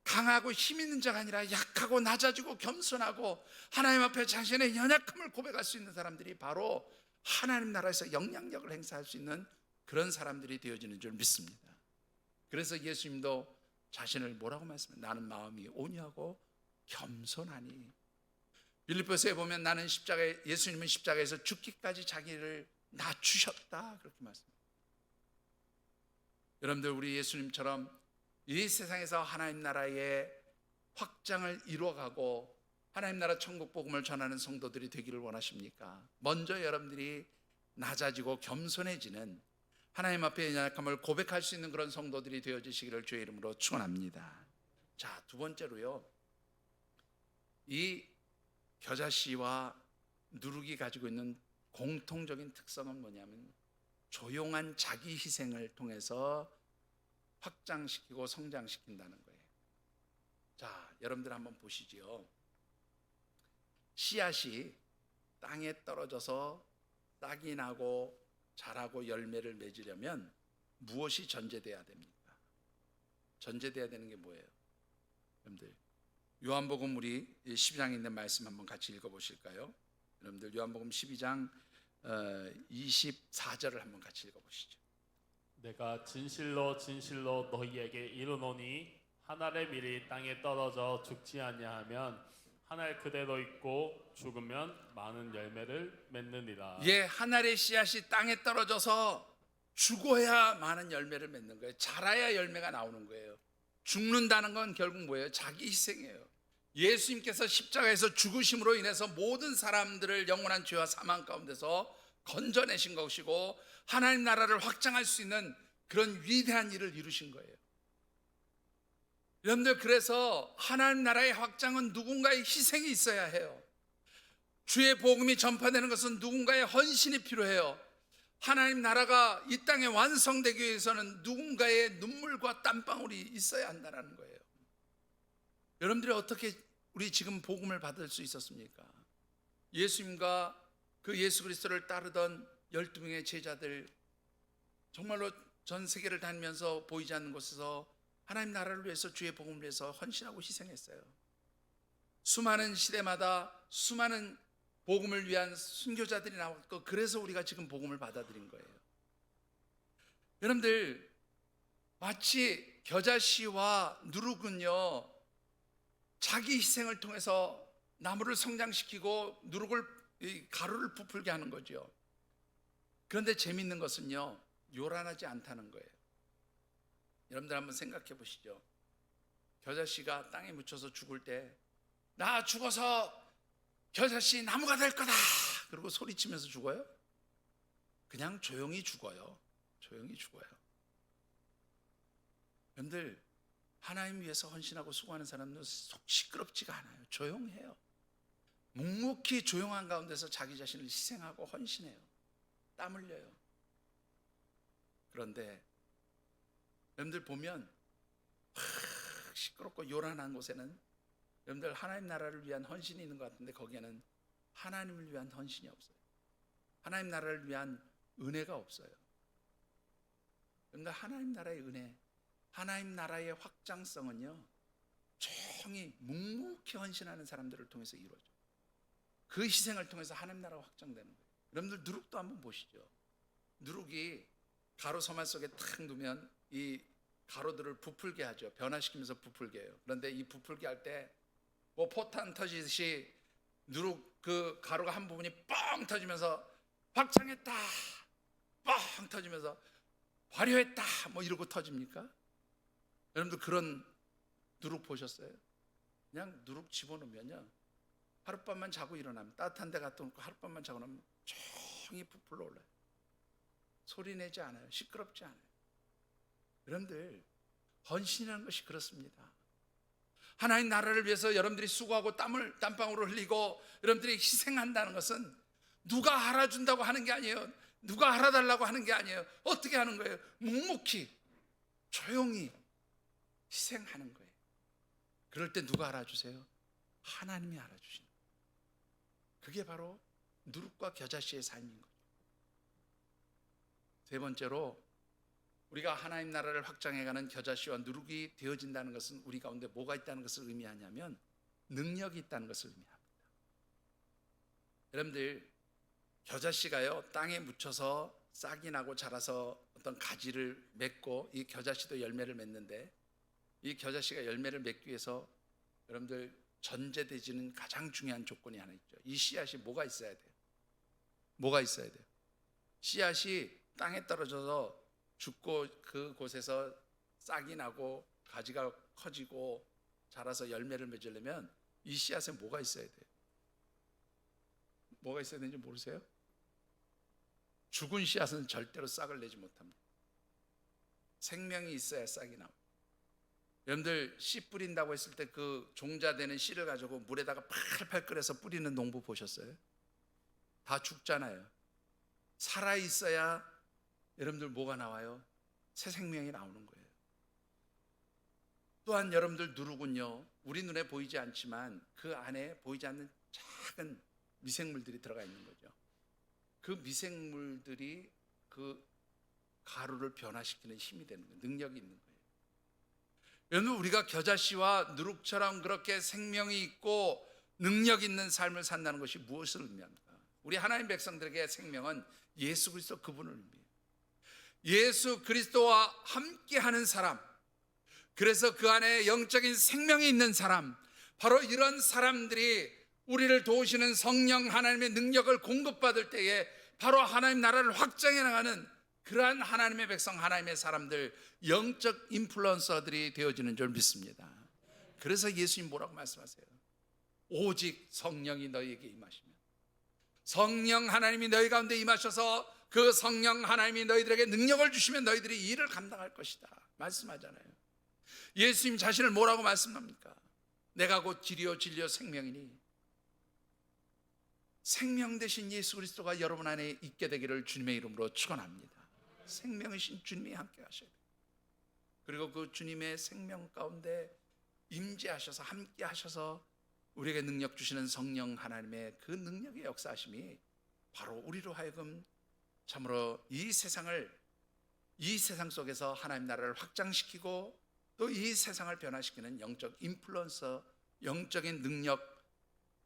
강하고 힘 있는 자가 아니라 약하고 낮아지고 겸손하고 하나님 앞에 자신의 연약함을 고백할 수 있는 사람들이 바로 하나님 나라에서 영향력을 행사할 수 있는 그런 사람들이 되어지는 줄 믿습니다. 그래서 예수님도 자신을 뭐라고 말씀해요? 나는 마음이 온유하고 겸손하니. 빌립보서에 보면 나는 예수님은 십자가에서 죽기까지 자기를 낮추셨다 그렇게 말씀합니다. 여러분들, 우리 예수님처럼 이 세상에서 하나님 나라의 확장을 이루어가고 하나님 나라 천국 복음을 전하는 성도들이 되기를 원하십니까? 먼저 여러분들이 낮아지고 겸손해지는, 하나님 앞에 연약함을 고백할 수 있는 그런 성도들이 되어지시기를 주의 이름으로 축원합니다. 자, 두 번째로요, 이 겨자씨와 누룩이 가지고 있는 공통적인 특성은 뭐냐면 조용한 자기 희생을 통해서 확장시키고 성장시킨다는 거예요. 자, 여러분들 한번 보시지요. 씨앗이 땅에 떨어져서 싹이 나고 자라고 열매를 맺으려면 무엇이 전제돼야 됩니까? 전제돼야 되는 게 뭐예요? 여러분들, 요한복음 우리 12장에 있는 말씀 한번 같이 읽어보실까요? 여러분들, 요한복음 12장 24절을 한번 같이 읽어보시죠. 내가 진실로 진실로 너희에게 이르노니 한 알의 밀이 땅에 떨어져 죽지 아니하면 한 알 그대로 있고 죽으면 많은 열매를 맺느니라. 예, 한 알의 씨앗이 땅에 떨어져서 죽어야 많은 열매를 맺는 거예요. 자라야 열매가 나오는 거예요. 죽는다는 건 결국 뭐예요? 자기 희생이에요. 예수님께서 십자가에서 죽으심으로 인해서 모든 사람들을 영원한 죄와 사망 가운데서 건져내신 것이고 하나님 나라를 확장할 수 있는 그런 위대한 일을 이루신 거예요. 여러분들, 그래서 하나님 나라의 확장은 누군가의 희생이 있어야 해요. 주의 복음이 전파되는 것은 누군가의 헌신이 필요해요. 하나님 나라가 이 땅에 완성되기 위해서는 누군가의 눈물과 땀방울이 있어야 한다는 거예요. 여러분들이 어떻게 우리 지금 복음을 받을 수 있었습니까? 예수님과 그 예수 그리스도를 따르던 12명의 제자들, 정말로 전 세계를 다니면서 보이지 않는 곳에서 하나님 나라를 위해서, 주의 복음을 위해서 헌신하고 희생했어요. 수많은 시대마다 수많은 복음을 위한 순교자들이 나왔고, 그래서 우리가 지금 복음을 받아들인 거예요. 여러분들, 마치 겨자씨와 누룩은요, 자기 희생을 통해서 나무를 성장시키고 가루를 부풀게 하는 거죠. 그런데 재미있는 것은요, 요란하지 않다는 거예요. 여러분들 한번 생각해 보시죠. 겨자씨가 땅에 묻혀서 죽을 때, 나 죽어서 겨자씨 나무가 될 거다 그리고 소리치면서 죽어요? 그냥 조용히 죽어요. 조용히 죽어요. 여러분들, 하나님 위해서 헌신하고 수고하는 사람은 속 시끄럽지가 않아요. 조용해요. 묵묵히 조용한 가운데서 자기 자신을 희생하고 헌신해요. 땀 흘려요. 그런데 여러분들 보면 시끄럽고 요란한 곳에는 여러분들 하나님 나라를 위한 헌신이 있는 것 같은데, 거기에는 하나님을 위한 헌신이 없어요. 하나님 나라를 위한 은혜가 없어요. 여러분들, 하나님 나라의 은혜, 하나님 나라의 확장성은요, 조용히 묵묵히 헌신하는 사람들을 통해서 이루어져요. 그 희생을 통해서 하나님 나라가 확장되는 거예요. 여러분들, 누룩도 한번 보시죠. 누룩이 가루 소말 속에 탁 두면 이 가루들을 부풀게 하죠. 변화시키면서 부풀게 해요. 그런데 이 부풀게 할 때 뭐 포탄 터지듯이 누룩 그 가루가 한 부분이 뻥 터지면서 확장했다, 뻥 터지면서 화려했다 뭐 이러고 터집니까? 여러분들, 그런 누룩 보셨어요? 그냥 누룩 집어넣으면요, 하룻밤만 자고 일어나면, 따뜻한 데 갔다 오고 하룻밤만 자고 나면 조용히 부풀러 올라요. 소리 내지 않아요. 시끄럽지 않아요. 여러분들, 헌신이라는 것이 그렇습니다. 하나님 나라를 위해서 여러분들이 수고하고 땀방울을 흘리고 여러분들이 희생한다는 것은 누가 알아준다고 하는 게 아니에요. 누가 알아달라고 하는 게 아니에요. 어떻게 하는 거예요? 묵묵히 조용히 희생하는 거예요. 그럴 때 누가 알아주세요? 하나님이 알아주시는 거예요. 그게 바로 누룩과 겨자씨의 삶인 거죠. 세 번째로, 우리가 하나님 나라를 확장해가는 겨자씨와 누룩이 되어진다는 것은 우리 가운데 뭐가 있다는 것을 의미하냐면 능력이 있다는 것을 의미합니다. 여러분들, 겨자씨가요, 땅에 묻혀서 싹이 나고 자라서 어떤 가지를 맺고 이 겨자씨도 열매를 맺는데, 이 겨자씨가 열매를 맺기 위해서 여러분들 전제되지는 가장 중요한 조건이 하나 있죠. 이 씨앗이 뭐가 있어야 돼요? 뭐가 있어야 돼요? 씨앗이 땅에 떨어져서 죽고 그곳에서 싹이 나고 가지가 커지고 자라서 열매를 맺으려면 이 씨앗에 뭐가 있어야 돼요? 뭐가 있어야 되는지 모르세요? 죽은 씨앗은 절대로 싹을 내지 못합니다. 생명이 있어야 싹이 나옵니다. 여러분들 씨 뿌린다고 했을 때 그 종자되는 씨를 가지고 물에다가 팔팔 끓여서 뿌리는 농부 보셨어요? 다 죽잖아요. 살아 있어야 여러분들 뭐가 나와요? 새 생명이 나오는 거예요. 또한 여러분들 누룩은요, 우리 눈에 보이지 않지만 그 안에 보이지 않는 작은 미생물들이 들어가 있는 거죠. 그 미생물들이 그 가루를 변화시키는 힘이 되는 거예요. 능력이 있는 거예요. 여러분, 우리가 겨자씨와 누룩처럼 그렇게 생명이 있고 능력 있는 삶을 산다는 것이 무엇을 의미합니까? 우리 하나님 백성들에게 생명은 예수 그리스도 그분을 의미해요. 예수 그리스도와 함께하는 사람, 그래서 그 안에 영적인 생명이 있는 사람, 바로 이런 사람들이 우리를 도우시는 성령 하나님의 능력을 공급받을 때에 바로 하나님 나라를 확장해 나가는 그러한 하나님의 백성, 하나님의 사람들, 영적 인플루언서들이 되어지는 줄 믿습니다. 그래서 예수님 뭐라고 말씀하세요? 오직 성령이 너희에게 임하시면, 성령 하나님이 너희 가운데 임하셔서 그 성령 하나님이 너희들에게 능력을 주시면 너희들이 이 일을 감당할 것이다 말씀하잖아요. 예수님 자신을 뭐라고 말씀합니까? 내가 곧 길이요 진리요 생명이니, 생명 되신 예수 그리스도가 여러분 안에 있게 되기를 주님의 이름으로 축원합니다. 생명이신 주님이 함께 하셔야 돼요. 그리고 그 주님의 생명 가운데 임재하셔서 함께 하셔서 우리에게 능력 주시는 성령 하나님의 그 능력의 역사하심이 바로 우리로 하여금 참으로 이 세상 속에서 하나님 나라를 확장시키고 또 이 세상을 변화시키는 영적 인플루언서, 영적인 능력,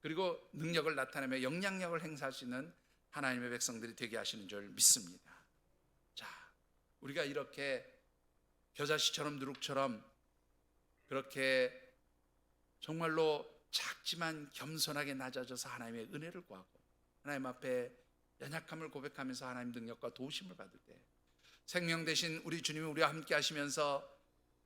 그리고 능력을 나타내며 영향력을 행사할 수 있는 하나님의 백성들이 되게 하시는 줄 믿습니다. 자, 우리가 이렇게 겨자씨처럼 누룩처럼 그렇게 정말로 작지만 겸손하게 낮아져서 하나님의 은혜를 구하고 하나님 앞에 연약함을 고백하면서 하나님 능력과 도우심을 받을 때 생명 되신 우리 주님이 우리와 함께 하시면서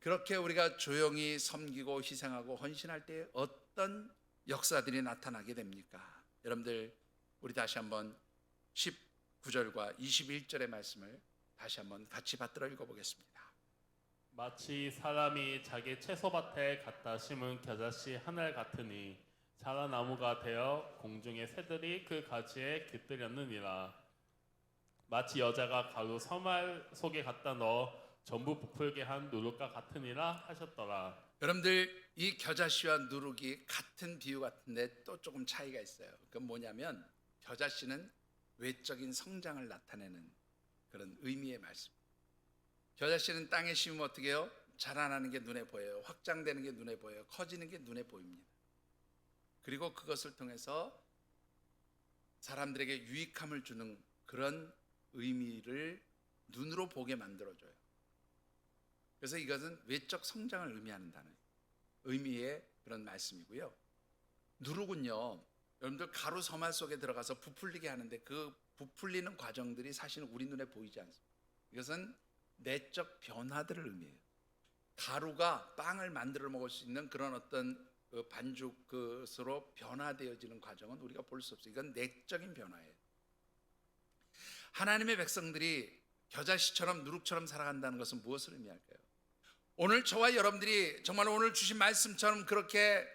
그렇게 우리가 조용히 섬기고 희생하고 헌신할 때 어떤 역사들이 나타나게 됩니까? 여러분들, 우리 다시 한번 19절과 21절의 말씀을 다시 한번 같이 받들어 읽어보겠습니다. 마치 사람이 자기 채소밭에 갖다 심은 겨자씨 한 알 같으니 자란 나무가 되어 공중의 새들이 그 가지에 깃들였느니라. 마치 여자가 가루 서말 속에 갖다 넣어 전부 부풀게 한 누룩과 같으니라 하셨더라. 여러분들, 이 겨자씨와 누룩이 같은 비유 같은데 또 조금 차이가 있어요. 그건 뭐냐면 겨자씨는 외적인 성장을 나타내는 그런 의미의 말씀. 겨자씨는 땅에 심으면 어떻게 해요? 자라나는 게 눈에 보여요. 확장되는 게 눈에 보여요. 커지는 게 눈에 보입니다. 그리고 그것을 통해서 사람들에게 유익함을 주는 그런 의미를 눈으로 보게 만들어줘요. 그래서 이것은 외적 성장을 의미하는 의미의 그런 말씀이고요. 누룩은요, 여러분들 가루 서말 속에 들어가서 부풀리게 하는데 그 부풀리는 과정들이 사실은 우리 눈에 보이지 않습니다. 이것은 내적 변화들을 의미해요. 가루가 빵을 만들어 먹을 수 있는 그런 어떤 그 반죽 것으로 변화되어지는 과정은 우리가 볼 수 없어요. 이건 내적인 변화예요. 하나님의 백성들이 겨자씨처럼 누룩처럼 살아간다는 것은 무엇을 의미할까요? 오늘 저와 여러분들이 정말 오늘 주신 말씀처럼 그렇게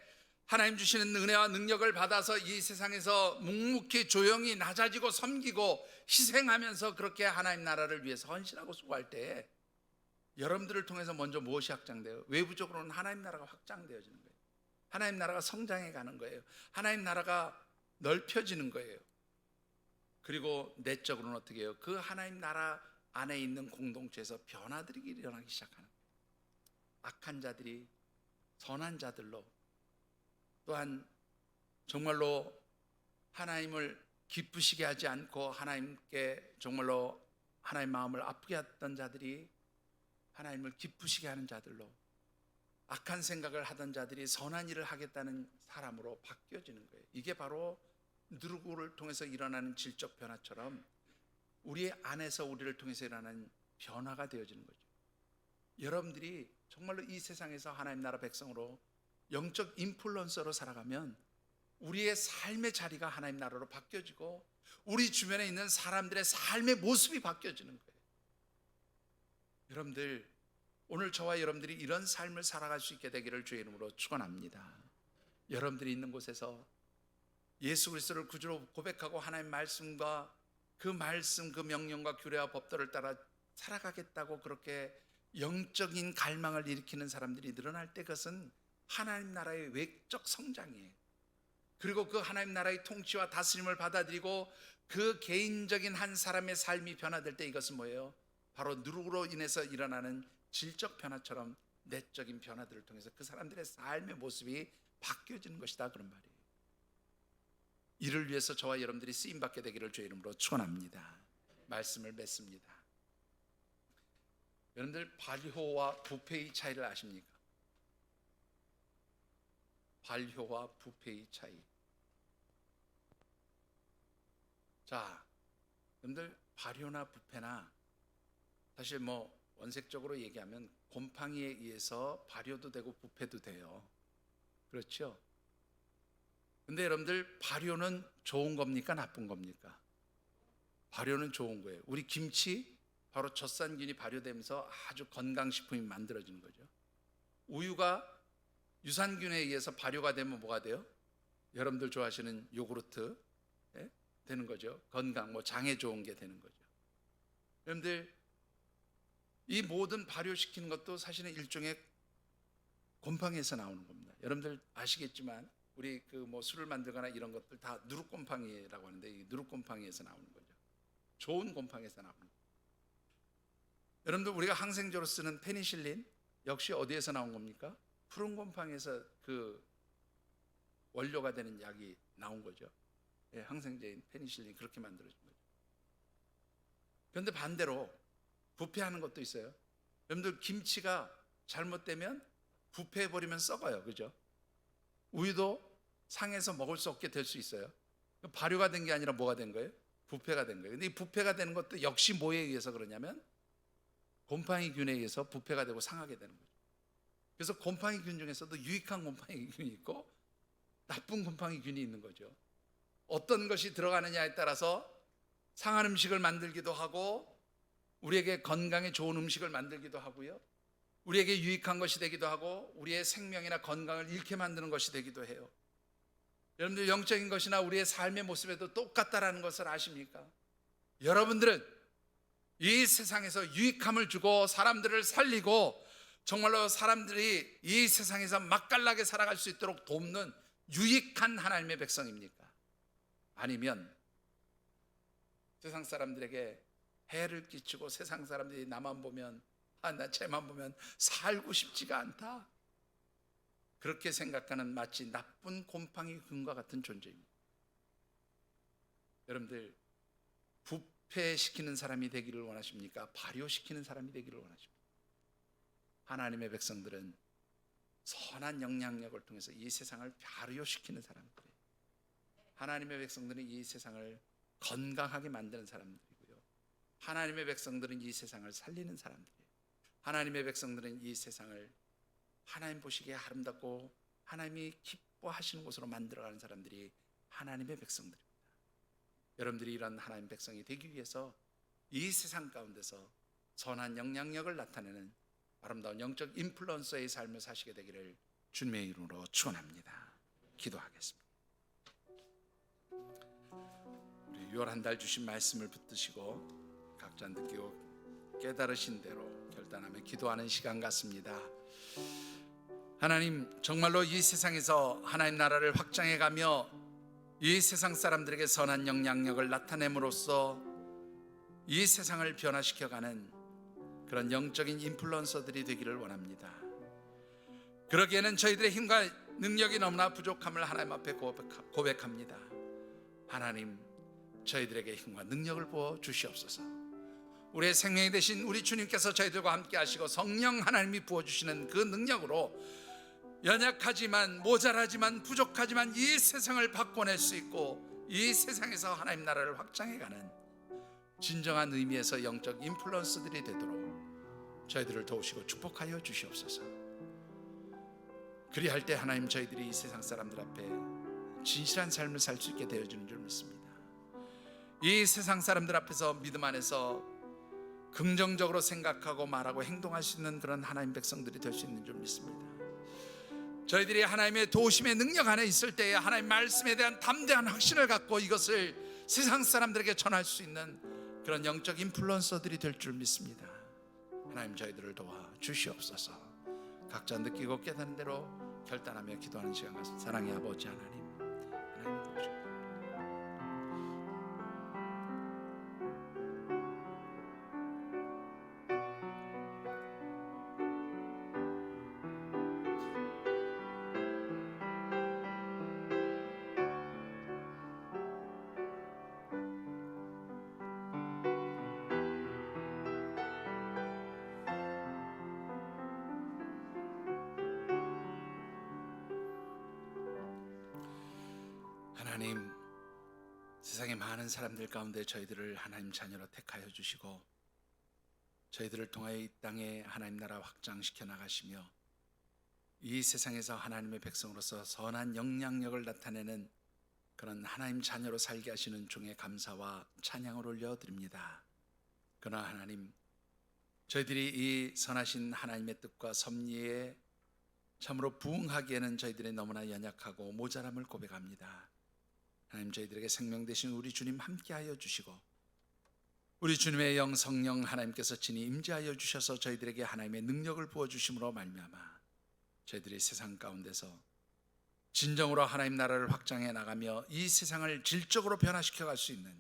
하나님 주시는 은혜와 능력을 받아서 이 세상에서 묵묵히 조용히 낮아지고 섬기고 희생하면서 그렇게 하나님 나라를 위해서 헌신하고 수고할 때 여러분들을 통해서 먼저 무엇이 확장돼요? 외부적으로는 하나님 나라가 확장되어지는 거예요. 하나님 나라가 성장해 가는 거예요. 하나님 나라가 넓혀지는 거예요. 그리고 내적으로는 어떻게 해요? 그 하나님 나라 안에 있는 공동체에서 변화들이 일어나기 시작하는 거예요. 악한 자들이 선한 자들로, 또한 정말로 하나님을 기쁘시게 하지 않고 하나님께 정말로 하나님 마음을 아프게 했던 자들이 하나님을 기쁘시게 하는 자들로, 악한 생각을 하던 자들이 선한 일을 하겠다는 사람으로 바뀌어지는 거예요. 이게 바로 누구를 통해서 일어나는 질적 변화처럼 우리 안에서 우리를 통해서 일어나는 변화가 되어지는 거죠. 여러분들이 정말로 이 세상에서 하나님 나라 백성으로 영적 인플루언서로 살아가면 우리의 삶의 자리가 하나님 나라로 바뀌어지고 우리 주변에 있는 사람들의 삶의 모습이 바뀌어지는 거예요. 여러분들, 오늘 저와 여러분들이 이런 삶을 살아갈 수 있게 되기를 주의 이름으로 축원합니다. 여러분들이 있는 곳에서 예수 그리스도를 구주로 고백하고 하나님 말씀과 그 말씀, 그 명령과 규례와 법도를 따라 살아가겠다고 그렇게 영적인 갈망을 일으키는 사람들이 늘어날 때 그것은 하나님 나라의 외적 성장이에요. 그리고 그 하나님 나라의 통치와 다스림을 받아들이고 그 개인적인 한 사람의 삶이 변화될 때 이것은 뭐예요? 바로 누룩으로 인해서 일어나는 질적 변화처럼 내적인 변화들을 통해서 그 사람들의 삶의 모습이 바뀌어지는 것이다, 그런 말이에요. 이를 위해서 저와 여러분들이 쓰임받게 되기를 주의 이름으로 축원합니다. 말씀을 맺습니다. 여러분들, 발효와 부패의 차이를 아십니까? 발효와 부패의 차이. 자, 여러분들, 발효나 부패나 사실 뭐 원색적으로 얘기하면 곰팡이에 의해서 발효도 되고 부패도 돼요. 그렇죠? 근데 여러분들, 발효는 좋은 겁니까? 나쁜 겁니까? 발효는 좋은 거예요. 우리 김치, 바로 젖산균이 발효되면서 아주 건강식품이 만들어지는 거죠. 우유가 유산균에 의해서 발효가 되면 뭐가 돼요? 여러분들 좋아하시는 요구르트 되는 거죠. 건강, 뭐 장에 좋은 게 되는 거죠. 여러분들, 이 모든 발효시키는 것도 사실은 일종의 곰팡이에서 나오는 겁니다. 여러분들 아시겠지만 우리 그 뭐 술을 만들거나 이런 것들 다 누룩곰팡이라고 하는데 이 누룩곰팡이에서 나오는 거죠. 좋은 곰팡이에서 나오는 거예요. 여러분들, 우리가 항생제로 쓰는 페니실린 역시 어디에서 나온 겁니까? 푸른 곰팡이에서 그 원료가 되는 약이 나온 거죠. 예, 항생제인 페니실린 그렇게 만들어진 거죠. 그런데 반대로 부패하는 것도 있어요. 여러분들, 김치가 잘못되면 부패해버리면 썩어요. 그죠? 우유도 상해서 먹을 수 없게 될 수 있어요. 발효가 된 게 아니라 뭐가 된 거예요? 부패가 된 거예요. 근데 이 부패가 되는 것도 역시 뭐에 의해서 그러냐면 곰팡이균에 의해서 부패가 되고 상하게 되는 거죠. 그래서 곰팡이균 중에서도 유익한 곰팡이균이 있고 나쁜 곰팡이균이 있는 거죠. 어떤 것이 들어가느냐에 따라서 상한 음식을 만들기도 하고 우리에게 건강에 좋은 음식을 만들기도 하고요, 우리에게 유익한 것이 되기도 하고 우리의 생명이나 건강을 잃게 만드는 것이 되기도 해요. 여러분들, 영적인 것이나 우리의 삶의 모습에도 똑같다라는 것을 아십니까? 여러분들은 이 세상에서 유익함을 주고 사람들을 살리고 정말로 사람들이 이 세상에서 맛깔나게 살아갈 수 있도록 돕는 유익한 하나님의 백성입니까? 아니면 세상 사람들에게 해를 끼치고 세상 사람들이 나만 보면 나 쟤만 보면 살고 싶지가 않다, 그렇게 생각하는 마치 나쁜 곰팡이균과 같은 존재입니다. 여러분들, 부패시키는 사람이 되기를 원하십니까? 발효시키는 사람이 되기를 원하십니까? 하나님의 백성들은 선한 영향력을 통해서 이 세상을 발효시키는 사람들이에요. 하나님의 백성들은 이 세상을 건강하게 만드는 사람들이고요, 하나님의 백성들은 이 세상을 살리는 사람들이에요. 하나님의 백성들은 이 세상을 하나님 보시기에 아름답고 하나님이 기뻐하시는 곳으로 만들어가는 사람들이 하나님의 백성들입니다. 여러분들이 이런 하나님 백성이 되기 위해서 이 세상 가운데서 선한 영향력을 나타내는 아름다운 영적 인플루언서의 삶을 사시게 되기를 주님의 이름으로 축원합니다. 기도하겠습니다. 우리 6월 한 달 주신 말씀을 붙드시고 각자 느끼고 깨달으신 대로 결단하며 기도하는 시간 같습니다. 하나님, 정말로 이 세상에서 하나님 나라를 확장해가며 이 세상 사람들에게 선한 영향력을 나타냄으로써 이 세상을 변화시켜가는 그런 영적인 인플루언서들이 되기를 원합니다. 그러기에는 저희들의 힘과 능력이 너무나 부족함을 하나님 앞에 고백합니다. 하나님, 저희들에게 힘과 능력을 부어 주시옵소서. 우리의 생명이 되신 우리 주님께서 저희들과 함께 하시고 성령 하나님이 부어주시는 그 능력으로 연약하지만 모자라지만 부족하지만 이 세상을 바꿔낼 수 있고 이 세상에서 하나님 나라를 확장해가는 진정한 의미에서 영적 인플루언서들이 되도록 저희들을 도우시고 축복하여 주시옵소서. 그리할 때 하나님 저희들이 이 세상 사람들 앞에 진실한 삶을 살 수 있게 되어주는 줄 믿습니다. 이 세상 사람들 앞에서 믿음 안에서 긍정적으로 생각하고 말하고 행동할 수 있는 그런 하나님 백성들이 될 수 있는 줄 믿습니다. 저희들이 하나님의 도우심의 능력 안에 있을 때에 하나님 말씀에 대한 담대한 확신을 갖고 이것을 세상 사람들에게 전할 수 있는 그런 영적 인플루언서들이 될 줄 믿습니다. 하나님 저희들을 도와 주시옵소서. 각자 느끼고 깨닫는 대로 결단하며 기도하는 시간 같습니다. 사랑의 아버지 하나님, 하나님 도우시옵소서. 하나님, 세상의 많은 사람들 가운데 저희들을 하나님 자녀로 택하여 주시고 저희들을 통하여 이 땅에 하나님 나라 확장시켜 나가시며 이 세상에서 하나님의 백성으로서 선한 영향력을 나타내는 그런 하나님 자녀로 살게 하시는 종의 감사와 찬양을 올려드립니다. 그러나 하나님, 저희들이 이 선하신 하나님의 뜻과 섭리에 참으로 부응하기에는 저희들이 너무나 연약하고 모자람을 고백합니다. 하나님, 저희들에게 생명 되신 우리 주님 함께하여 주시고 우리 주님의 영 성령 하나님께서 친히 임재하여 주셔서 저희들에게 하나님의 능력을 부어주심으로 말미암아 저희들이 세상 가운데서 진정으로 하나님 나라를 확장해 나가며 이 세상을 질적으로 변화시켜 갈 수 있는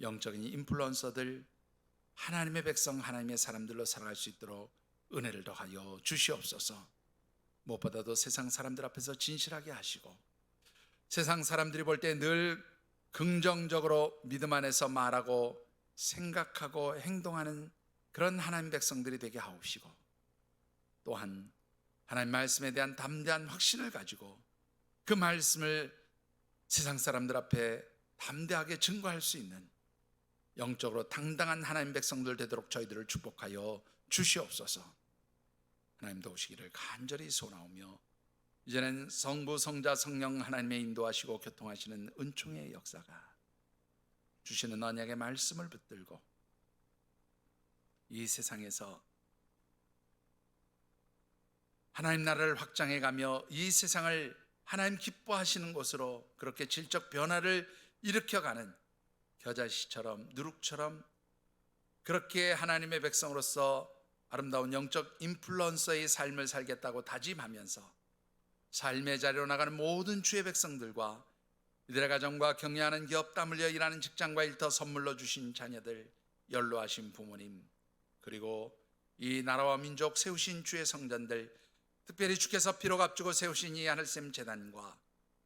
영적인 인플루언서들, 하나님의 백성, 하나님의 사람들로 살아갈 수 있도록 은혜를 더하여 주시옵소서. 무엇보다도 세상 사람들 앞에서 진실하게 하시고 세상 사람들이 볼 때 늘 긍정적으로 믿음 안에서 말하고 생각하고 행동하는 그런 하나님 백성들이 되게 하옵시고 또한 하나님 말씀에 대한 담대한 확신을 가지고 그 말씀을 세상 사람들 앞에 담대하게 증거할 수 있는 영적으로 당당한 하나님 백성들 되도록 저희들을 축복하여 주시옵소서. 하나님 도우시기를 간절히 소원하오며 이제는 성부, 성자, 성령 하나님의 인도하시고 교통하시는 은총의 역사가 주시는 언약의 말씀을 붙들고 이 세상에서 하나님 나라를 확장해가며 이 세상을 하나님 기뻐하시는 곳으로 그렇게 질적 변화를 일으켜가는 겨자씨처럼 누룩처럼 그렇게 하나님의 백성으로서 아름다운 영적 인플루언서의 삶을 살겠다고 다짐하면서 삶의 자리로 나가는 모든 주의 백성들과 이들의 가정과 경영하는 기업, 땀 흘려 일하는 직장과 일터 선물로 주신 자녀들, 연로하신 부모님, 그리고 이 나라와 민족 세우신 주의 성전들, 특별히 주께서 피로 값주고 세우신 이 하늘샘 재단과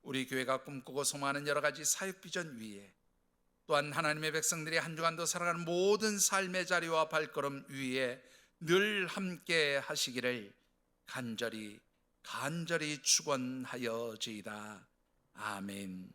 우리 교회가 꿈꾸고 소망하는 여러 가지 사역 비전 위에 또한 하나님의 백성들이 한 주간도 살아가는 모든 삶의 자리와 발걸음 위에 늘 함께 하시기를 간절히 축원하여지이다. 아멘.